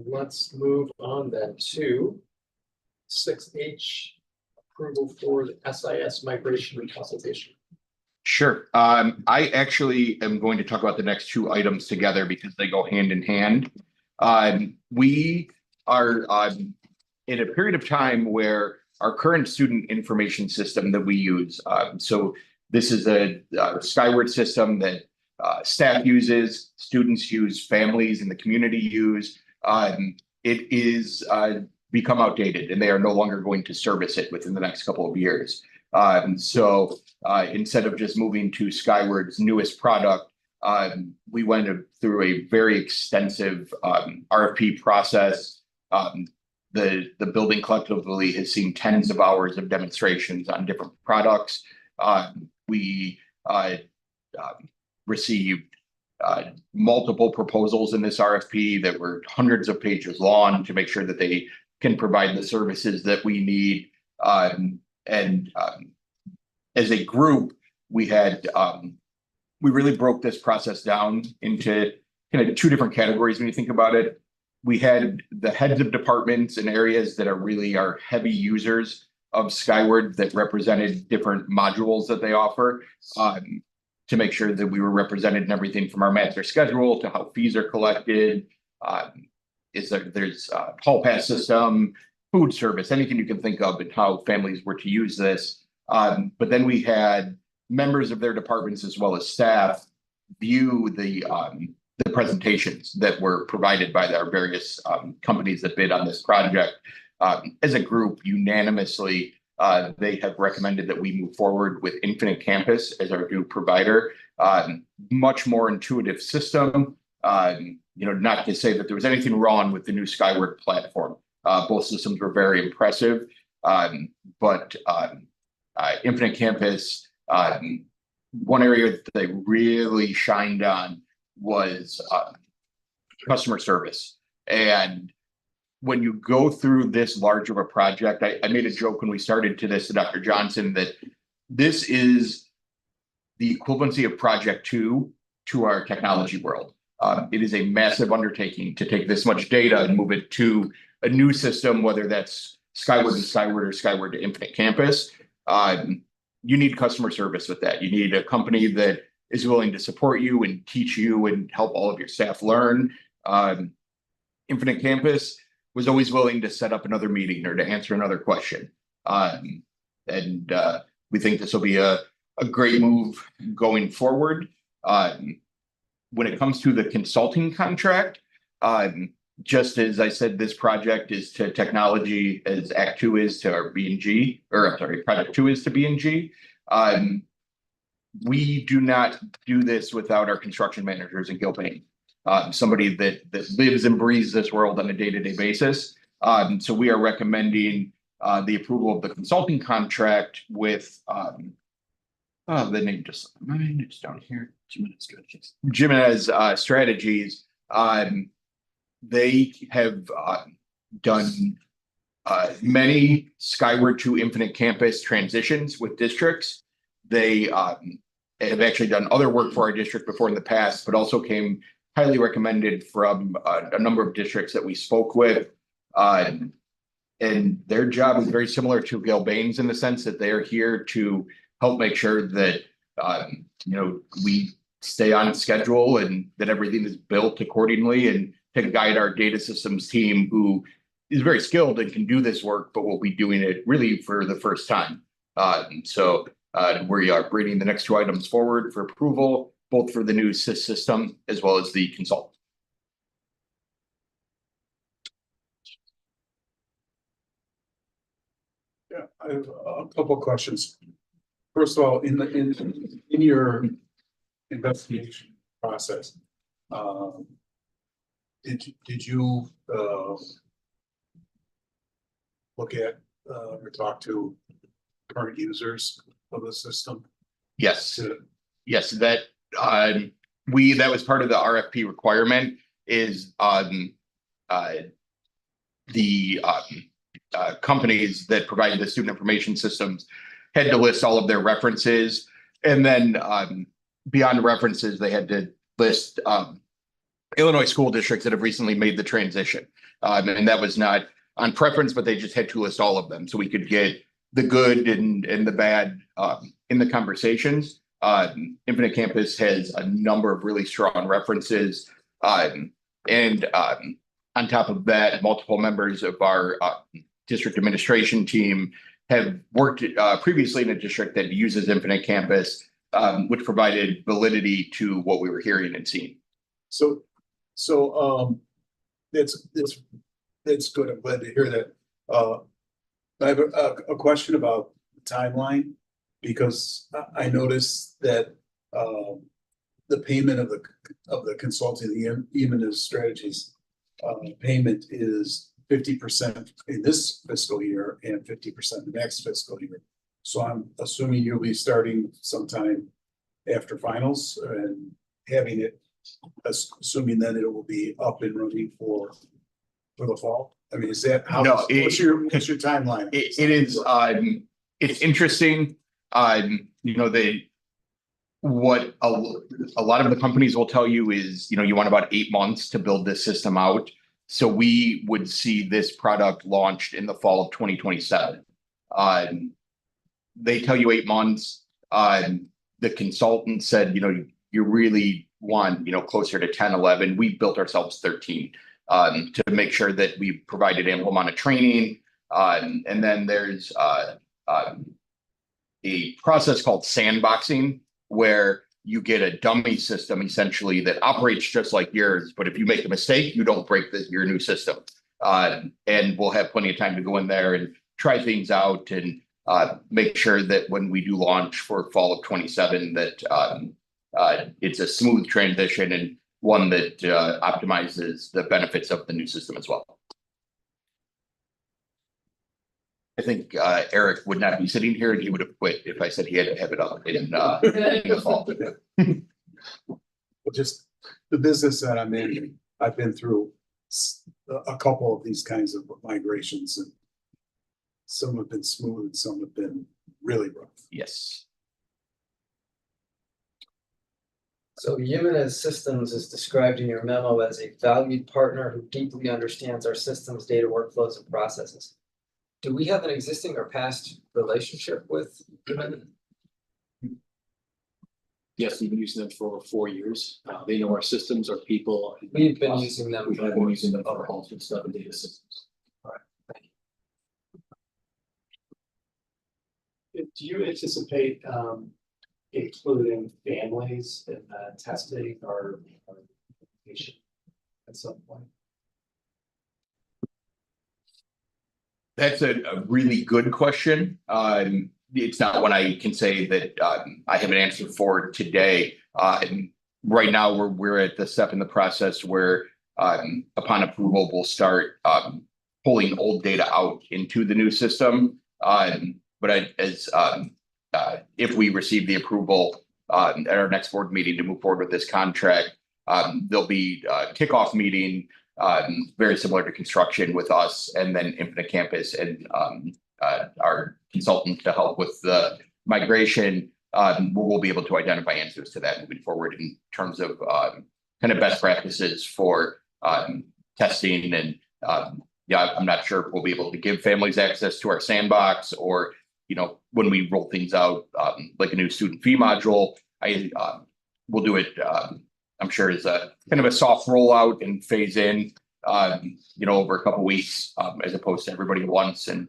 Let's move on then to 6H, approval for the SIS migration and consultation. Sure. I actually am going to talk about the next two items together because they go hand in hand. We are in a period of time where our current student information system that we use, so this is a Skyward system that staff uses, students use, families in the community use. It is become outdated and they are no longer going to service it within the next couple of years. So instead of just moving to Skyward's newest product, we went through a very extensive RFP process. The building collectively has seen tens of hours of demonstrations on different products. We received multiple proposals in this RFP that were hundreds of pages long to make sure that they can provide the services that we need. As a group, we really broke this process down into kind of two different categories when you think about it. We had the heads of departments in areas that are heavy users of Skyward that represented different modules that they offer, to make sure that we were represented in everything from our master schedule to how fees are collected. There's a hall pass system, food service, anything you can think of, and how families were to use this. But then we had members of their departments as well as staff view the presentations that were provided by our various companies that bid on this project. As a group, unanimously, they have recommended that we move forward with Infinite Campus as our new provider. Much more intuitive system. Not to say that there was anything wrong with the new Skyward platform. Both systems were very impressive, but Infinite Campus, one area that they really shined on was customer service. And when you go through this large of a project, I made a joke when we started to this to Dr. Johnson that this is the equivalency of Project 2 to our technology world. It is a massive undertaking to take this much data and move it to a new system, whether that's Skyward to Skyward or Skyward to Infinite Campus. You need customer service with that. You need a company that is willing to support you and teach you and help all of your staff learn. Infinite Campus was always willing to set up another meeting or to answer another question. We think this will be a great move going forward. When it comes to the consulting contract, just as I said, this project is to technology as Act 2 is to our B&G, or I'm sorry, Project 2 is to B&G. We do not do this without our construction managers in Gilpin. somebody that lives and breathes this world on a day-to-day basis. So we are recommending the approval of the consulting contract with the name just mine, it's down here. Jimenez Strategies. They have done many Skyward to Infinite Campus transitions with districts. They have actually done other work for our district before in the past, but also came highly recommended from a number of districts that we spoke with. And their job is very similar to Gilbane's in the sense that they are here to help make sure that we stay on schedule and that everything is built accordingly, and to guide our data systems team, who is very skilled and can do this work, but will be doing it really for the first time. So we are bringing the next two items forward for approval, both for the new SIS system as well as the consultant. Yeah, I have a couple of questions. First of all, in your investigation process, did you look at or talk to current users of the system? Yes, yes, that that was part of the RFP requirement is the companies that provide the student information systems had to list all of their references, and then beyond references, they had to list Illinois school districts that have recently made the transition. And that was not on preference, but they just had to list all of them so we could get the good and the bad in the conversations. Infinite Campus has a number of really strong references. And on top of that, multiple members of our district administration team have worked previously in a district that uses Infinite Campus, which provided validity to what we were hearing and seeing. So that's good. I'm glad to hear that. I have a question about the timeline, because I noticed that the payment of the consulting, the Jimenez Strategies payment is 50% in this fiscal year and 50% the next fiscal year. So I'm assuming you'll be starting sometime after finals and having it, assuming that it will be up and running for the fall. I mean, is that how? No, what's your timeline? It is. It's interesting. What a lot of the companies will tell you is, you want about 8 months to build this system out. So we would see this product launched in the fall of 2027. They tell you 8 months. The consultant said, you really want, closer to 10, 11. We built ourselves 13 to make sure that we provided ample amount of training. And then there's a process called sandboxing, where you get a dummy system essentially that operates just like yours, but if you make a mistake, you don't break your new system. And we'll have plenty of time to go in there and try things out and make sure that when we do launch for fall of 27, that it's a smooth transition and one that optimizes the benefits of the new system as well. I think Eric would not be sitting here and he would have quit if I said he had to have it up in the fall. Well, just the business that I'm in, I've been through a couple of these kinds of migrations, and some have been smooth, some have been really rough. Yes. So Jimenez Systems is described in your memo as a valued partner who deeply understands our systems, data workflows, and processes. Do we have an existing or past relationship with Jimenez? Yes, we've been using them for over 4 years. They know our systems, our people. We've been using them. We've been using them for all sorts of stuff and data systems. All right, thank you. Do you anticipate including families in testing or patient at some point? That's a really good question. It's not one I can say that I have an answer for today. right now, we're at the step in the process where upon approval, we'll start pulling old data out into the new system. But if we receive the approval at our next board meeting to move forward with this contract, there'll be a kickoff meeting very similar to construction with us, and then Infinite Campus and our consultant to help with the migration. We'll be able to identify answers to that moving forward in terms of kind of best practices for testing. And I'm not sure if we'll be able to give families access to our sandbox, or when we roll things out like a new student fee module, we'll do it. I'm sure as a kind of a soft rollout and phase in, over a couple of weeks, as opposed to everybody at once, and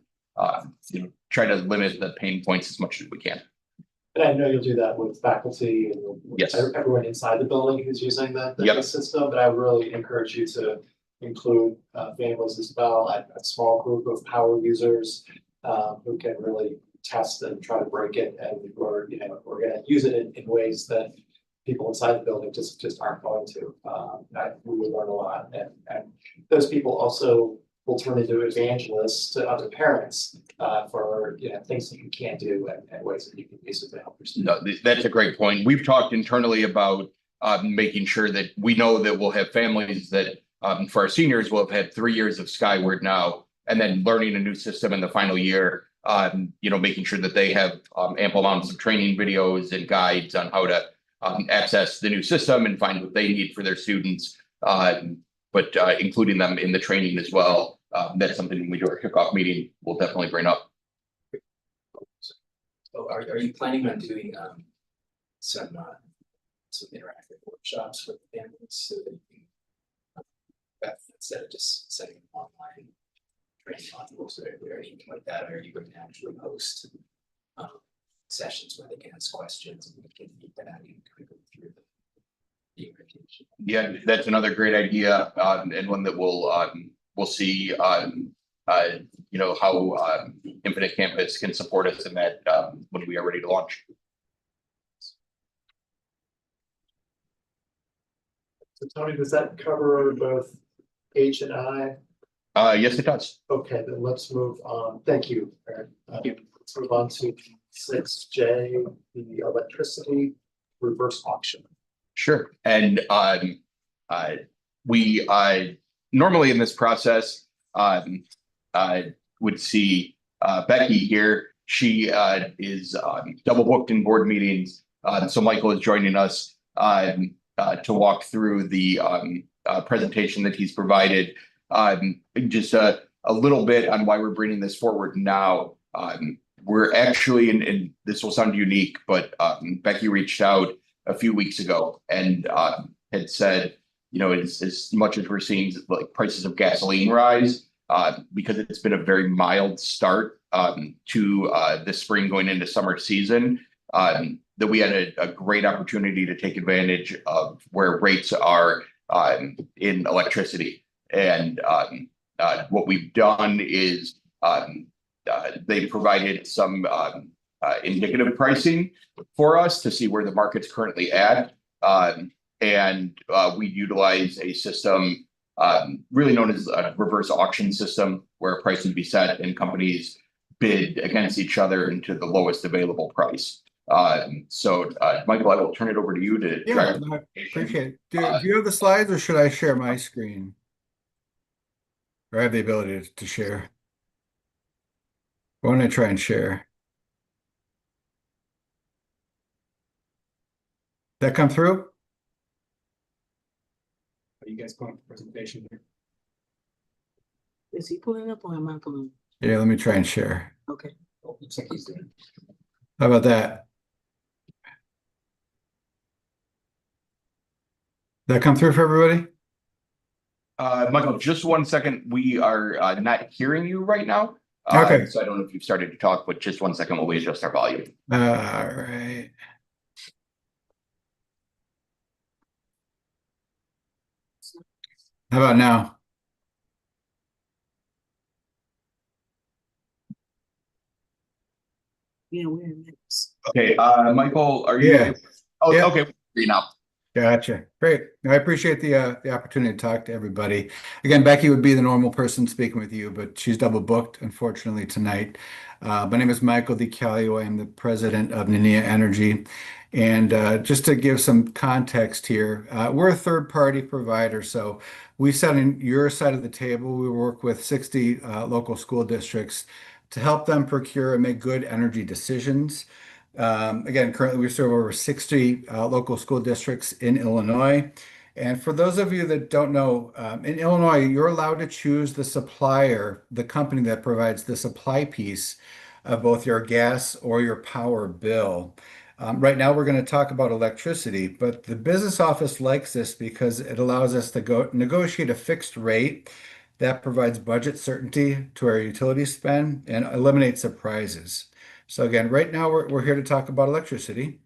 try to limit the pain points as much as we can. And I know you'll do that with faculty and with Yes. everyone inside the building who's using the Yep. system, but I would really encourage you to include families as well, a small group of power users who can really test and try to break it, and we're gonna use it in ways that people inside the building just aren't going to. We would learn a lot, and those people also will turn into evangelists to other parents for things that you can't do, and ways that you can use it to help your students. No, that's a great point. We've talked internally about making sure that we know that we'll have families that for our seniors will have had 3 years of Skyward now, and then learning a new system in the final year. Making sure that they have ample amounts of training videos and guides on how to access the new system and find what they need for their students, but including them in the training as well. That's something when we do our kickoff meeting, we'll definitely bring up. So are you planning on doing some interactive workshops with families so that you can, instead of just setting online training modules or anything like that, or are you going to actually host sessions where they can ask questions and we can feedback and kind of go through the invitation? Yeah, that's another great idea, and one that we'll see how Infinite Campus can support us in that when we are ready to launch. So Tony, does that cover both H and I? Yes, it does. Okay, then let's move on. Thank you, Aaron. Let's move on to 6J, the electricity reverse auction. Sure. And we normally in this process would see Becky here. She is double booked in board meetings. So Michael is joining us to walk through the presentation that he's provided. Just a little bit on why we're bringing this forward now. We're actually, and this will sound unique, but Becky reached out a few weeks ago and had said, as much as we're seeing like prices of gasoline rise, because it's been a very mild start to the spring going into summer season, that we had a great opportunity to take advantage of where rates are in electricity. And what we've done is they provided some indicative pricing for us to see where the market's currently at. And we utilize a system really known as a reverse auction system, where a price would be set and companies bid against each other into the lowest available price. So Michael, I will turn it over to you to Yeah, I appreciate it. Do you have the slides, or should I share my screen? Or I have the ability to share? Why don't I try and share? That come through? Are you guys going for presentation here? Is he pulling up or am I pulling? Yeah, let me try and share. Okay. Oh, looks like he's doing. How about that? That come through for everybody? Michael, just 1 second. We are not hearing you right now. Okay. So I don't know if you've started to talk, but just 1 second while we adjust our volume. All right. How about now? Yeah, we're in minutes. Okay, Michael, are you? Yeah. Oh, Yeah. okay. Now. Gotcha. Great. No, I appreciate the opportunity to talk to everybody. Again, Becky would be the normal person speaking with you, but she's double booked, unfortunately, tonight. My name is Michael DiCalio. I'm the president of Nania Energy. And just to give some context here, we're a third-party provider. So we sit on your side of the table. We work with 60 local school districts to help them procure and make good energy decisions. Again, currently we serve over 60 local school districts in Illinois. And for those of you that don't know, in Illinois, you're allowed to choose the supplier, the company that provides the supply piece of both your gas or your power bill. Right now, we're going to talk about electricity, but the business office likes this because it allows us to go negotiate a fixed rate that provides budget certainty to our utility spend and eliminates surprises. So again, right now we're here to talk about electricity.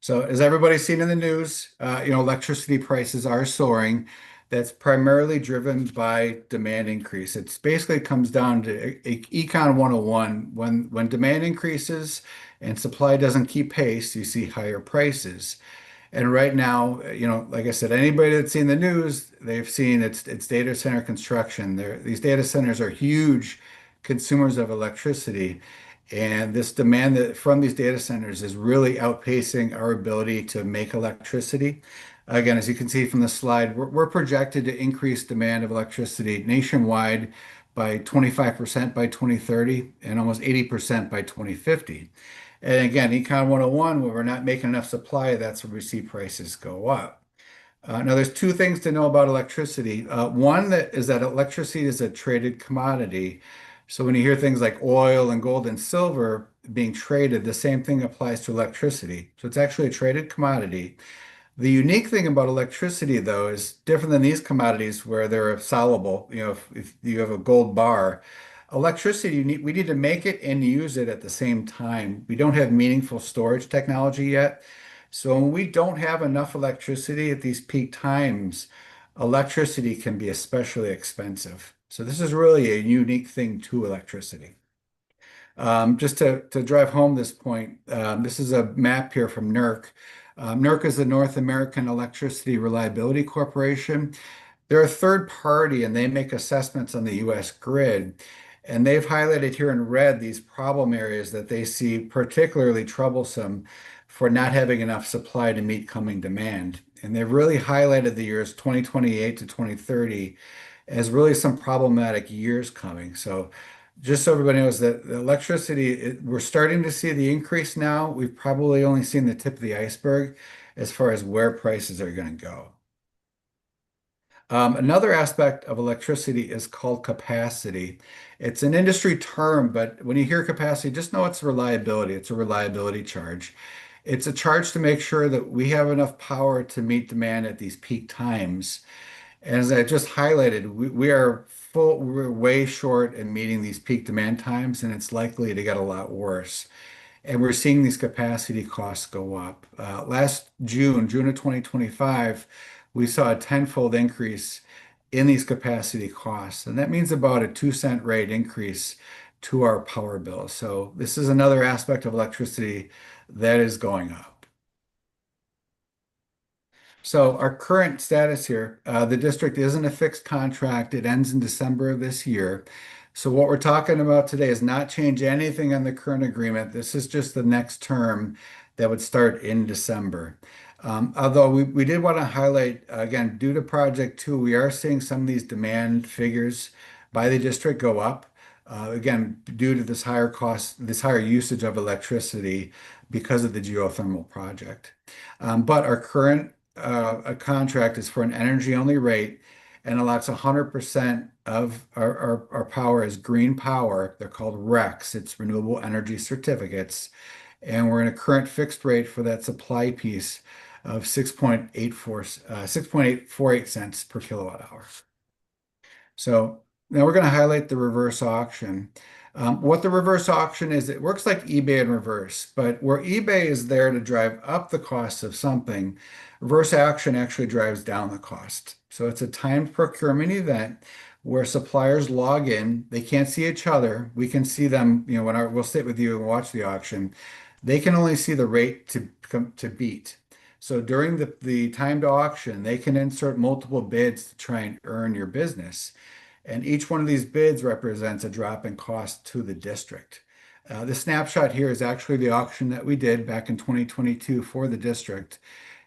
So as everybody's seen in the news, electricity prices are soaring. That's primarily driven by demand increase. It's basically comes down to Econ 101. When demand increases and supply doesn't keep pace, you see higher prices. And right now, like I said, anybody that's seen the news, they've seen it's data center construction. These data centers are huge consumers of electricity. And this demand from these data centers is really outpacing our ability to make electricity. Again, as you can see from the slide, we're projected to increase demand of electricity nationwide by 25% by 2030 and almost 80% by 2050. And again, Econ 101, when we're not making enough supply, that's where we see prices go up. Now, there's two things to know about electricity. One is that electricity is a traded commodity. So when you hear things like oil and gold and silver being traded, the same thing applies to electricity. So it's actually a traded commodity. The unique thing about electricity, though, is different than these commodities where they're soluble. If you have a gold bar, electricity, we need to make it and use it at the same time. We don't have meaningful storage technology yet. So when we don't have enough electricity at these peak times, electricity can be especially expensive. So this is really a unique thing to electricity. Just to drive home this point, this is a map here from NERC. NERC is the North American Electricity Reliability Corporation. They're a third party and they make assessments on the US grid. And they've highlighted here in red these problem areas that they see particularly troublesome for not having enough supply to meet coming demand. And they've really highlighted the years 2028 to 2030 as really some problematic years coming. So just so everybody knows that the electricity, we're starting to see the increase now. We've probably only seen the tip of the iceberg as far as where prices are going to go. Another aspect of electricity is called capacity. It's an industry term, but when you hear capacity, just know it's reliability. It's a reliability charge. It's a charge to make sure that we have enough power to meet demand at these peak times. And as I just highlighted, we're way short in meeting these peak demand times, and it's likely to get a lot worse. And we're seeing these capacity costs go up. Last June of 2025, we saw a tenfold increase in these capacity costs. And that means about a 2-cent rate increase to our power bill. So this is another aspect of electricity that is going up. So our current status here, the district isn't a fixed contract. It ends in December of this year. So what we're talking about today is not change anything on the current agreement. This is just the next term that would start in December. Although we did want to highlight, again, due to Project 2, we are seeing some of these demand figures by the district go up. Again, due to this higher cost, this higher usage of electricity because of the geothermal project. But our current contract is for an energy-only rate and allows 100% of our power as green power. They're called RECs. It's renewable energy certificates. And we're in a current fixed rate for that supply piece of 6.848 cents per kilowatt hour. So now we're going to highlight the reverse auction. What the reverse auction is, it works like eBay in reverse, but where eBay is there to drive up the cost of something, reverse auction actually drives down the cost. So it's a timed procurement event where suppliers log in, they can't see each other. We can see them, we'll sit with you and watch the auction. They can only see the rate to beat. So during the timed auction, they can insert multiple bids to try and earn your business. And each one of these bids represents a drop in cost to the district. The snapshot here is actually the auction that we did back in 2022 for the district.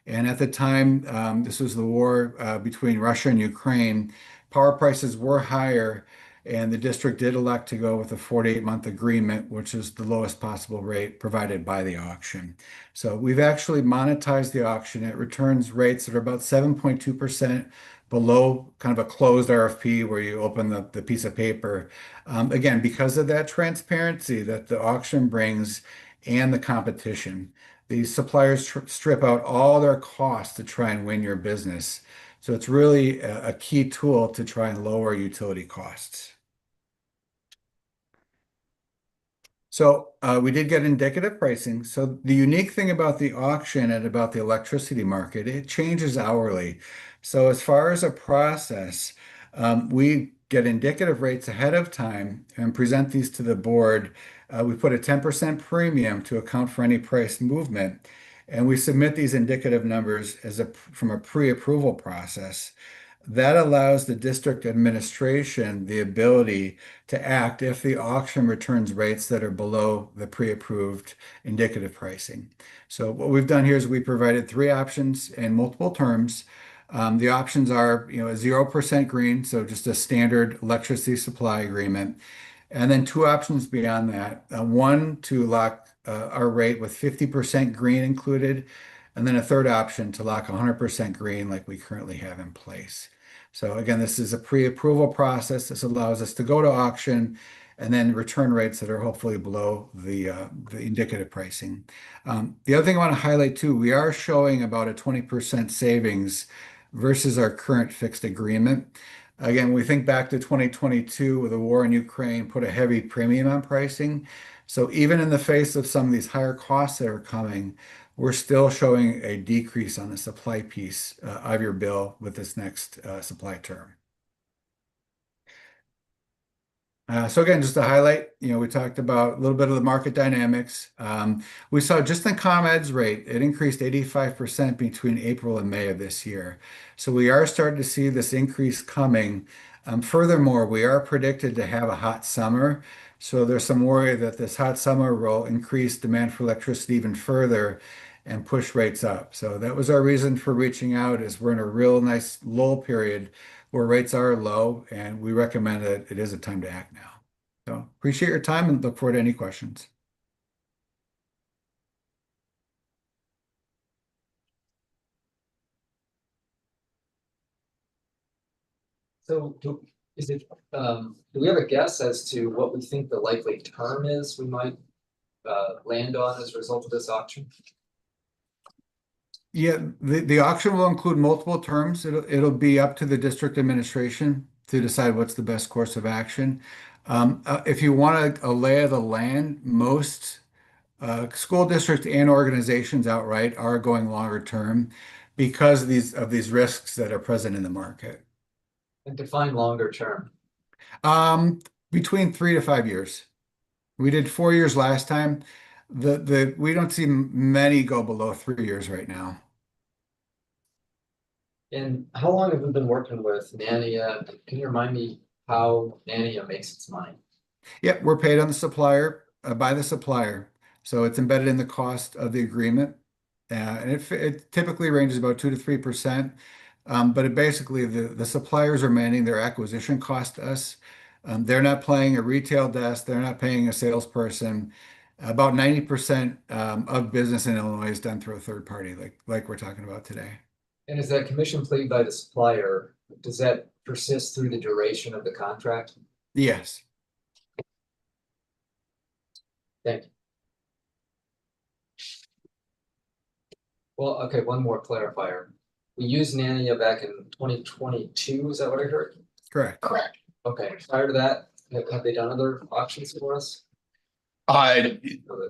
And at the time, this was the war between Russia and Ukraine. Power prices were higher, and the district did elect to go with a 48-month agreement, which is the lowest possible rate provided by the auction. So we've actually monetized the auction. It returns rates that are about 7.2% below kind of a closed RFP where you open the piece of paper. Again, because of that transparency that the auction brings and the competition. These suppliers strip out all their costs to try and win your business. So it's really a key tool to try and lower utility costs. So we did get indicative pricing. So the unique thing about the auction and about the electricity market, it changes hourly. So as far as a process, we get indicative rates ahead of time and present these to the board. We put a 10% premium to account for any price movement, and we submit these indicative numbers from a pre-approval process. That allows the district administration the ability to act if the auction returns rates that are below the pre-approved indicative pricing. So what we've done here is we provided 3 options in multiple terms. The options are, a 0% green, so just a standard electricity supply agreement. And then 2 options beyond that. One to lock our rate with 50% green included, and then a third option to lock 100% green like we currently have in place. So again, this is a pre-approval process. This allows us to go to auction and then return rates that are hopefully below the indicative pricing. The other thing I want to highlight too, we are showing about a 20% savings versus our current fixed agreement. Again, we think back to 2022 with the war in Ukraine put a heavy premium on pricing. So even in the face of some of these higher costs that are coming, we're still showing a decrease on the supply piece of your bill with this next supply term. So again, just to highlight, we talked about a little bit of the market dynamics. We saw just the ComEd's rate, it increased 85% between April and May of this year. So we are starting to see this increase coming. Furthermore, we are predicted to have a hot summer. So there's some worry that this hot summer will increase demand for electricity even further and push rates up. So that was our reason for reaching out, is we're in a real nice lull period where rates are low, and we recommend that it is a time to act now. So appreciate your time and look forward to any questions. So do we have a guess as to what we think the likely term is we might land on as a result of this auction? Yeah, the auction will include multiple terms. It'll be up to the district administration to decide what's the best course of action. If you want a lay of the land, most school districts and organizations outright are going longer term because of these risks that are present in the market. And define longer term. Between 3 to 5 years. We did 4 years last time. We don't see many go below 3 years right now. And how long have we been working with Nania? Can you remind me how Nania makes its money? Yeah, we're paid on the supplier by the supplier, so it's embedded in the cost of the agreement, and it typically ranges about 2 to 3%. But it basically the suppliers are managing their acquisition cost to us. They're not paying a retail desk. They're not paying a salesperson. About 90% of business in Illinois is done through a third party, like we're talking about today. And is that commission paid by the supplier? Does that persist through the duration of the contract? Yes. Thank you. Well, okay, one more clarifier. We used Nania back in 2022, is that what I heard? Correct. Correct. Okay, prior to that, have they done other auctions for us?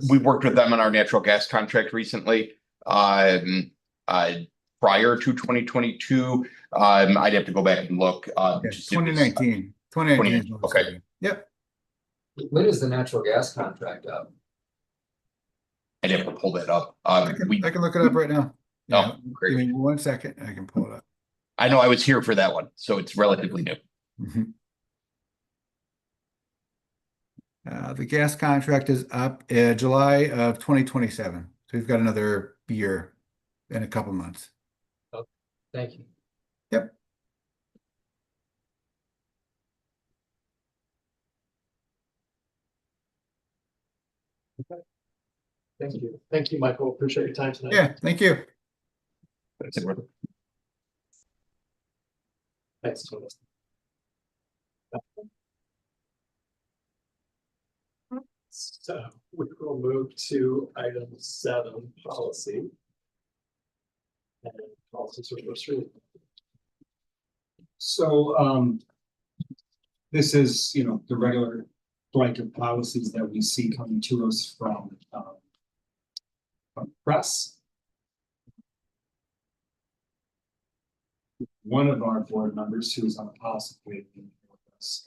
We worked with them on our natural gas contract recently. Prior to 2022, I'd have to go back and look. 2019. 2019. Okay. Yep. When is the natural gas contract up? I'd have to pull that up. I can look it up right now. Yeah, Oh, great. give me 1 second, I can pull it up. I know I was here for that one, so it's relatively new. Mhm. The gas contract is up July of 2027. So we've got another year and a couple months. Thank you. Yep. Thank you. Thank you, Michael. Appreciate your time tonight. Yeah, thank you. That's it, Rob. Thanks, Thomas. So we will move to item 7, policy. And policies are first reading. So this is, the regular blanket policies that we see coming to us from press. One of our board members who is on the policy committee with us,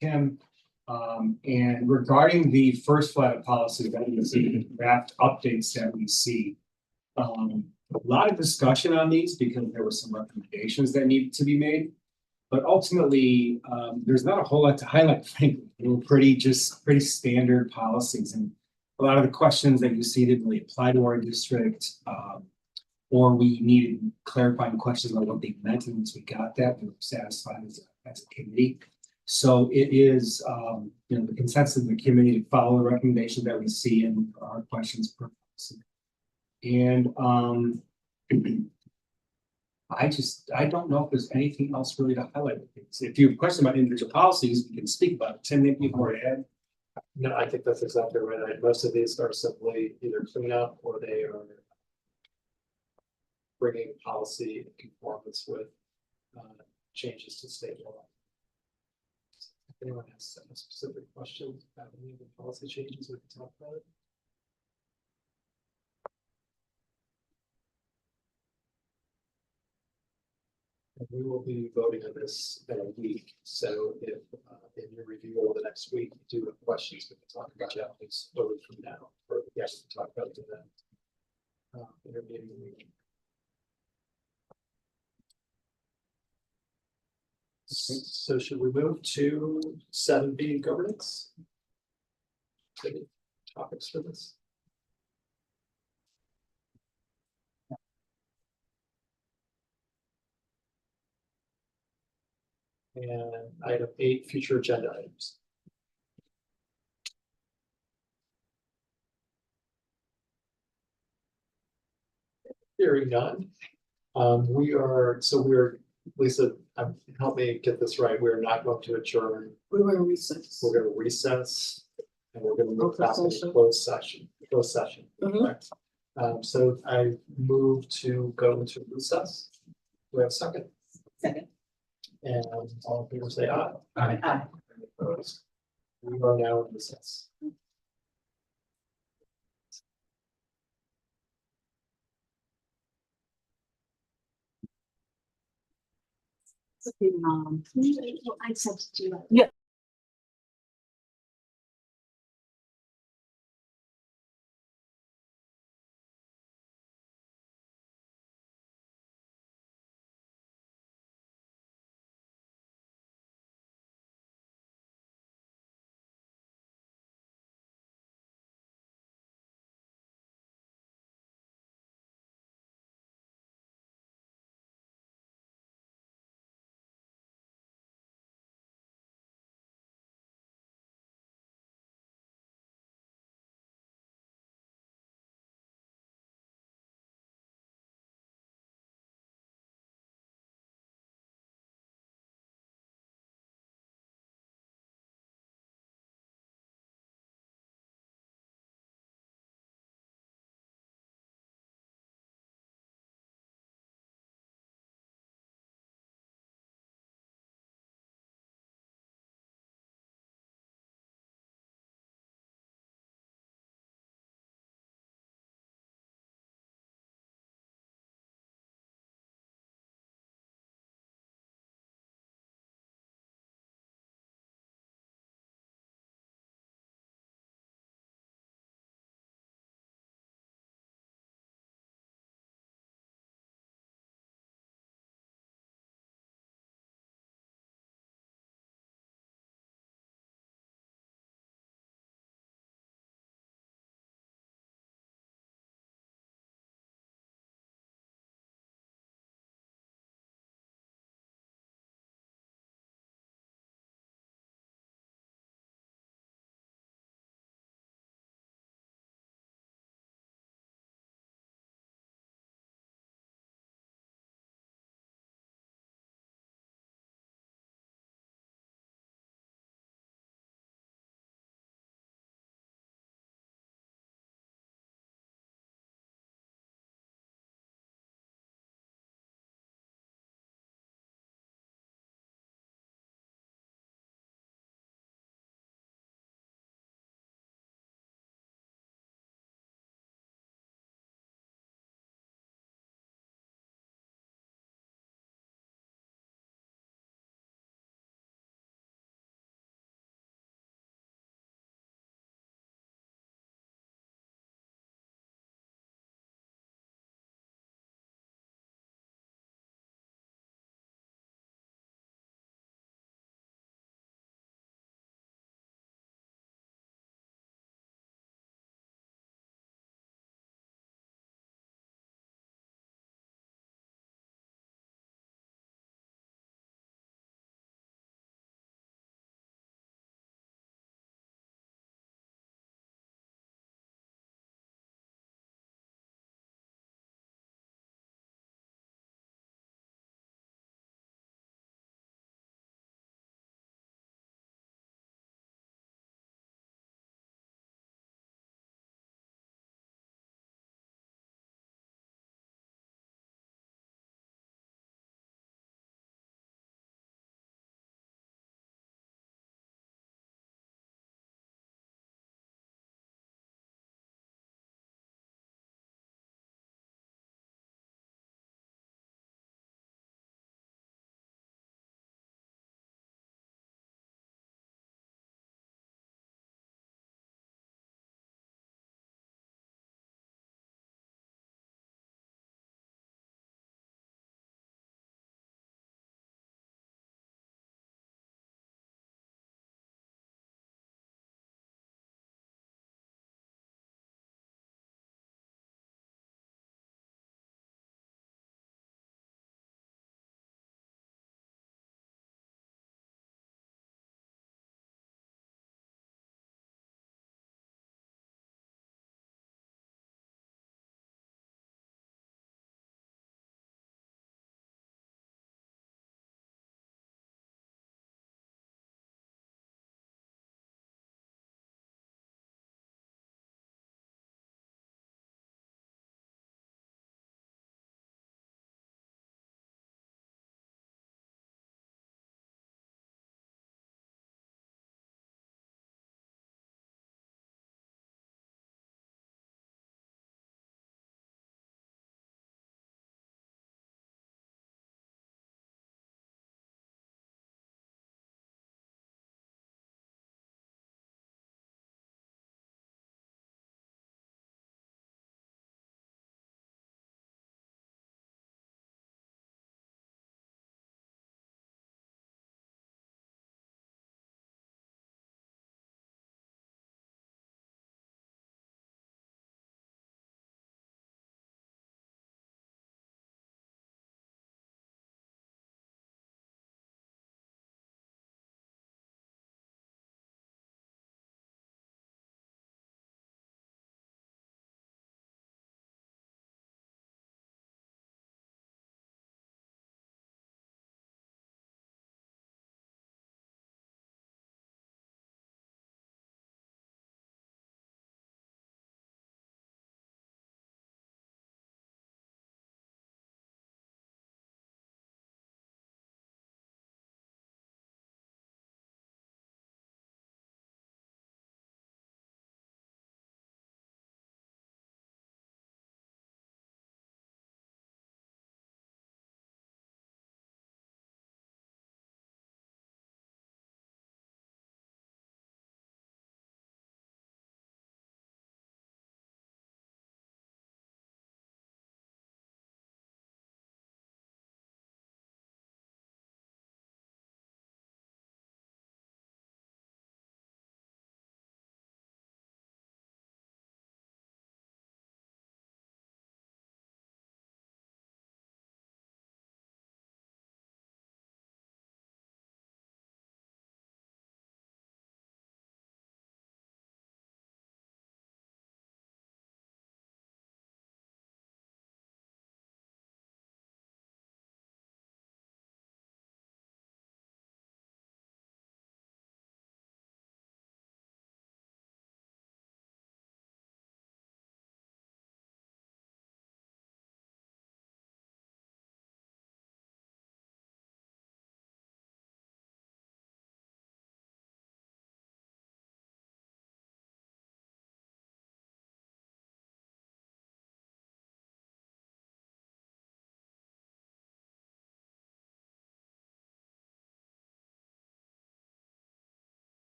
Kim, and regarding the first flight of policy that we see, draft updates that we see, a lot of discussion on these because there were some recommendations that needed to be made. But ultimately, there's not a whole lot to highlight, frankly. They were pretty standard policies. And a lot of the questions that you see didn't really apply to our district, or we needed clarifying questions about what they meant. And once we got that, we were satisfied as a committee. So it is, the consensus of the committee to follow the recommendations that we see and our questions per policy. And I don't know if there's anything else really to highlight. If you have a question about individual policies, we can speak about it. Tim, maybe you more to add. No, I think that's exactly right. Most of these are simply either cleanup or they are bringing policy in conformance with changes to state law. If anyone has a specific question about any of the policy changes, we can talk about it. And we will be voting on this in a week, so if in your review over the next week, you do have questions, we can talk about that, please vote from now, or yes, to talk about it in that intermeeting meeting. So should we move to 7B, governance? Any topics for this? And item 8, future agenda items. Hearing none. We're, Lisa, help me get this right. We're not going to adjourn. We were in recess. We're going to recess and we're going to move Open back into session. closed session. Mhm. Correct. So I move to go into recess. Do we have a second? Second. And all in favor say aye. Aye. Any opposed? We are now in recess. I said to you. Yeah.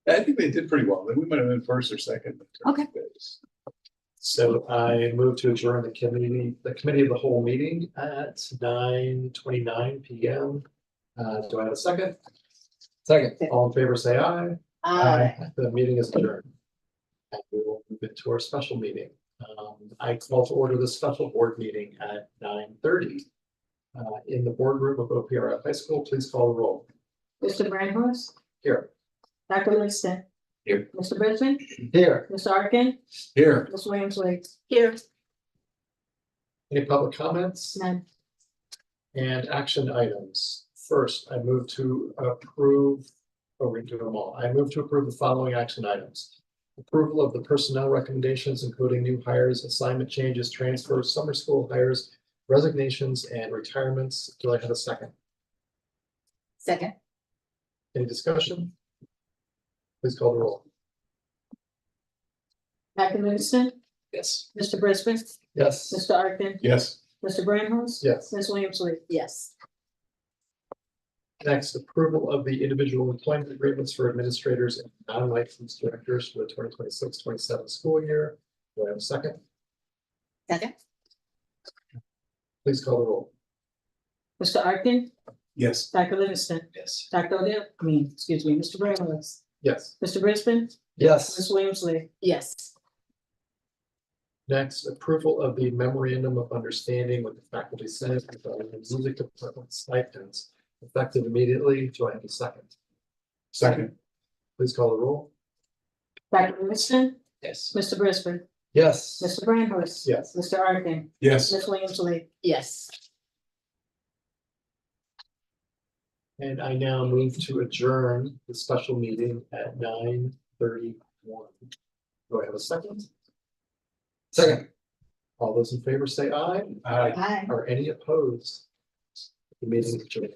I think they did pretty well. We might have been first or second. Okay. So I move to adjourn the committee of the whole meeting at 9:29 PM. Do I have a second? Second. All in favor, say aye. Aye. The meeting is adjourned. And we will move into our special meeting. I call to order the special board meeting at 9:30. In the boardroom of OPRF High School, please call the roll. Mr. Brandhorst, Here. Dr. Livingston. Here. Mr. Brisbane, Here. Mr. Arkin, Here. Ms. Williams-Lee. Here. Any public comments? None. And action items. First, I move to approve, we do them all. I move to approve the following action items. Approval of the personnel recommendations, including new hires, assignment changes, transfers, summer school hires, resignations, and retirements. Do I have a second? Second. Any discussion? Please call the roll. Dr. Livingston, Yes. Mr. Brisbane, Yes. Mr. Arkin, Yes. Mr. Brandhorst. Yes. Ms. Williams-Lee. Yes. Next, approval of the individual employment agreements for administrators and non-licensed directors for the 2026-27 school year. Do I have a second? Second. Please call the roll. Mr. Arkin, Yes. Dr. Livingston, Yes. Dr. Odell, Mr. Brandhorst, Yes. Mr. Brisbane, Yes. Ms. Williams-Lee. Yes. Next, approval of the memorandum of understanding with the faculty senate regarding the music department stipends effective immediately. Do I have a second? Second. Please call the roll. Dr. Livingston, Yes. Mr. Brisbane, Yes. Mr. Brandhorst. Yes. Mr. Arkin, Yes. Ms. Williams-Lee. Yes. And I now move to adjourn the special meeting at 9:31. Do I have a second? Second. All those in favor say aye. Aye. Aye. Are any opposed? The meeting is adjourned.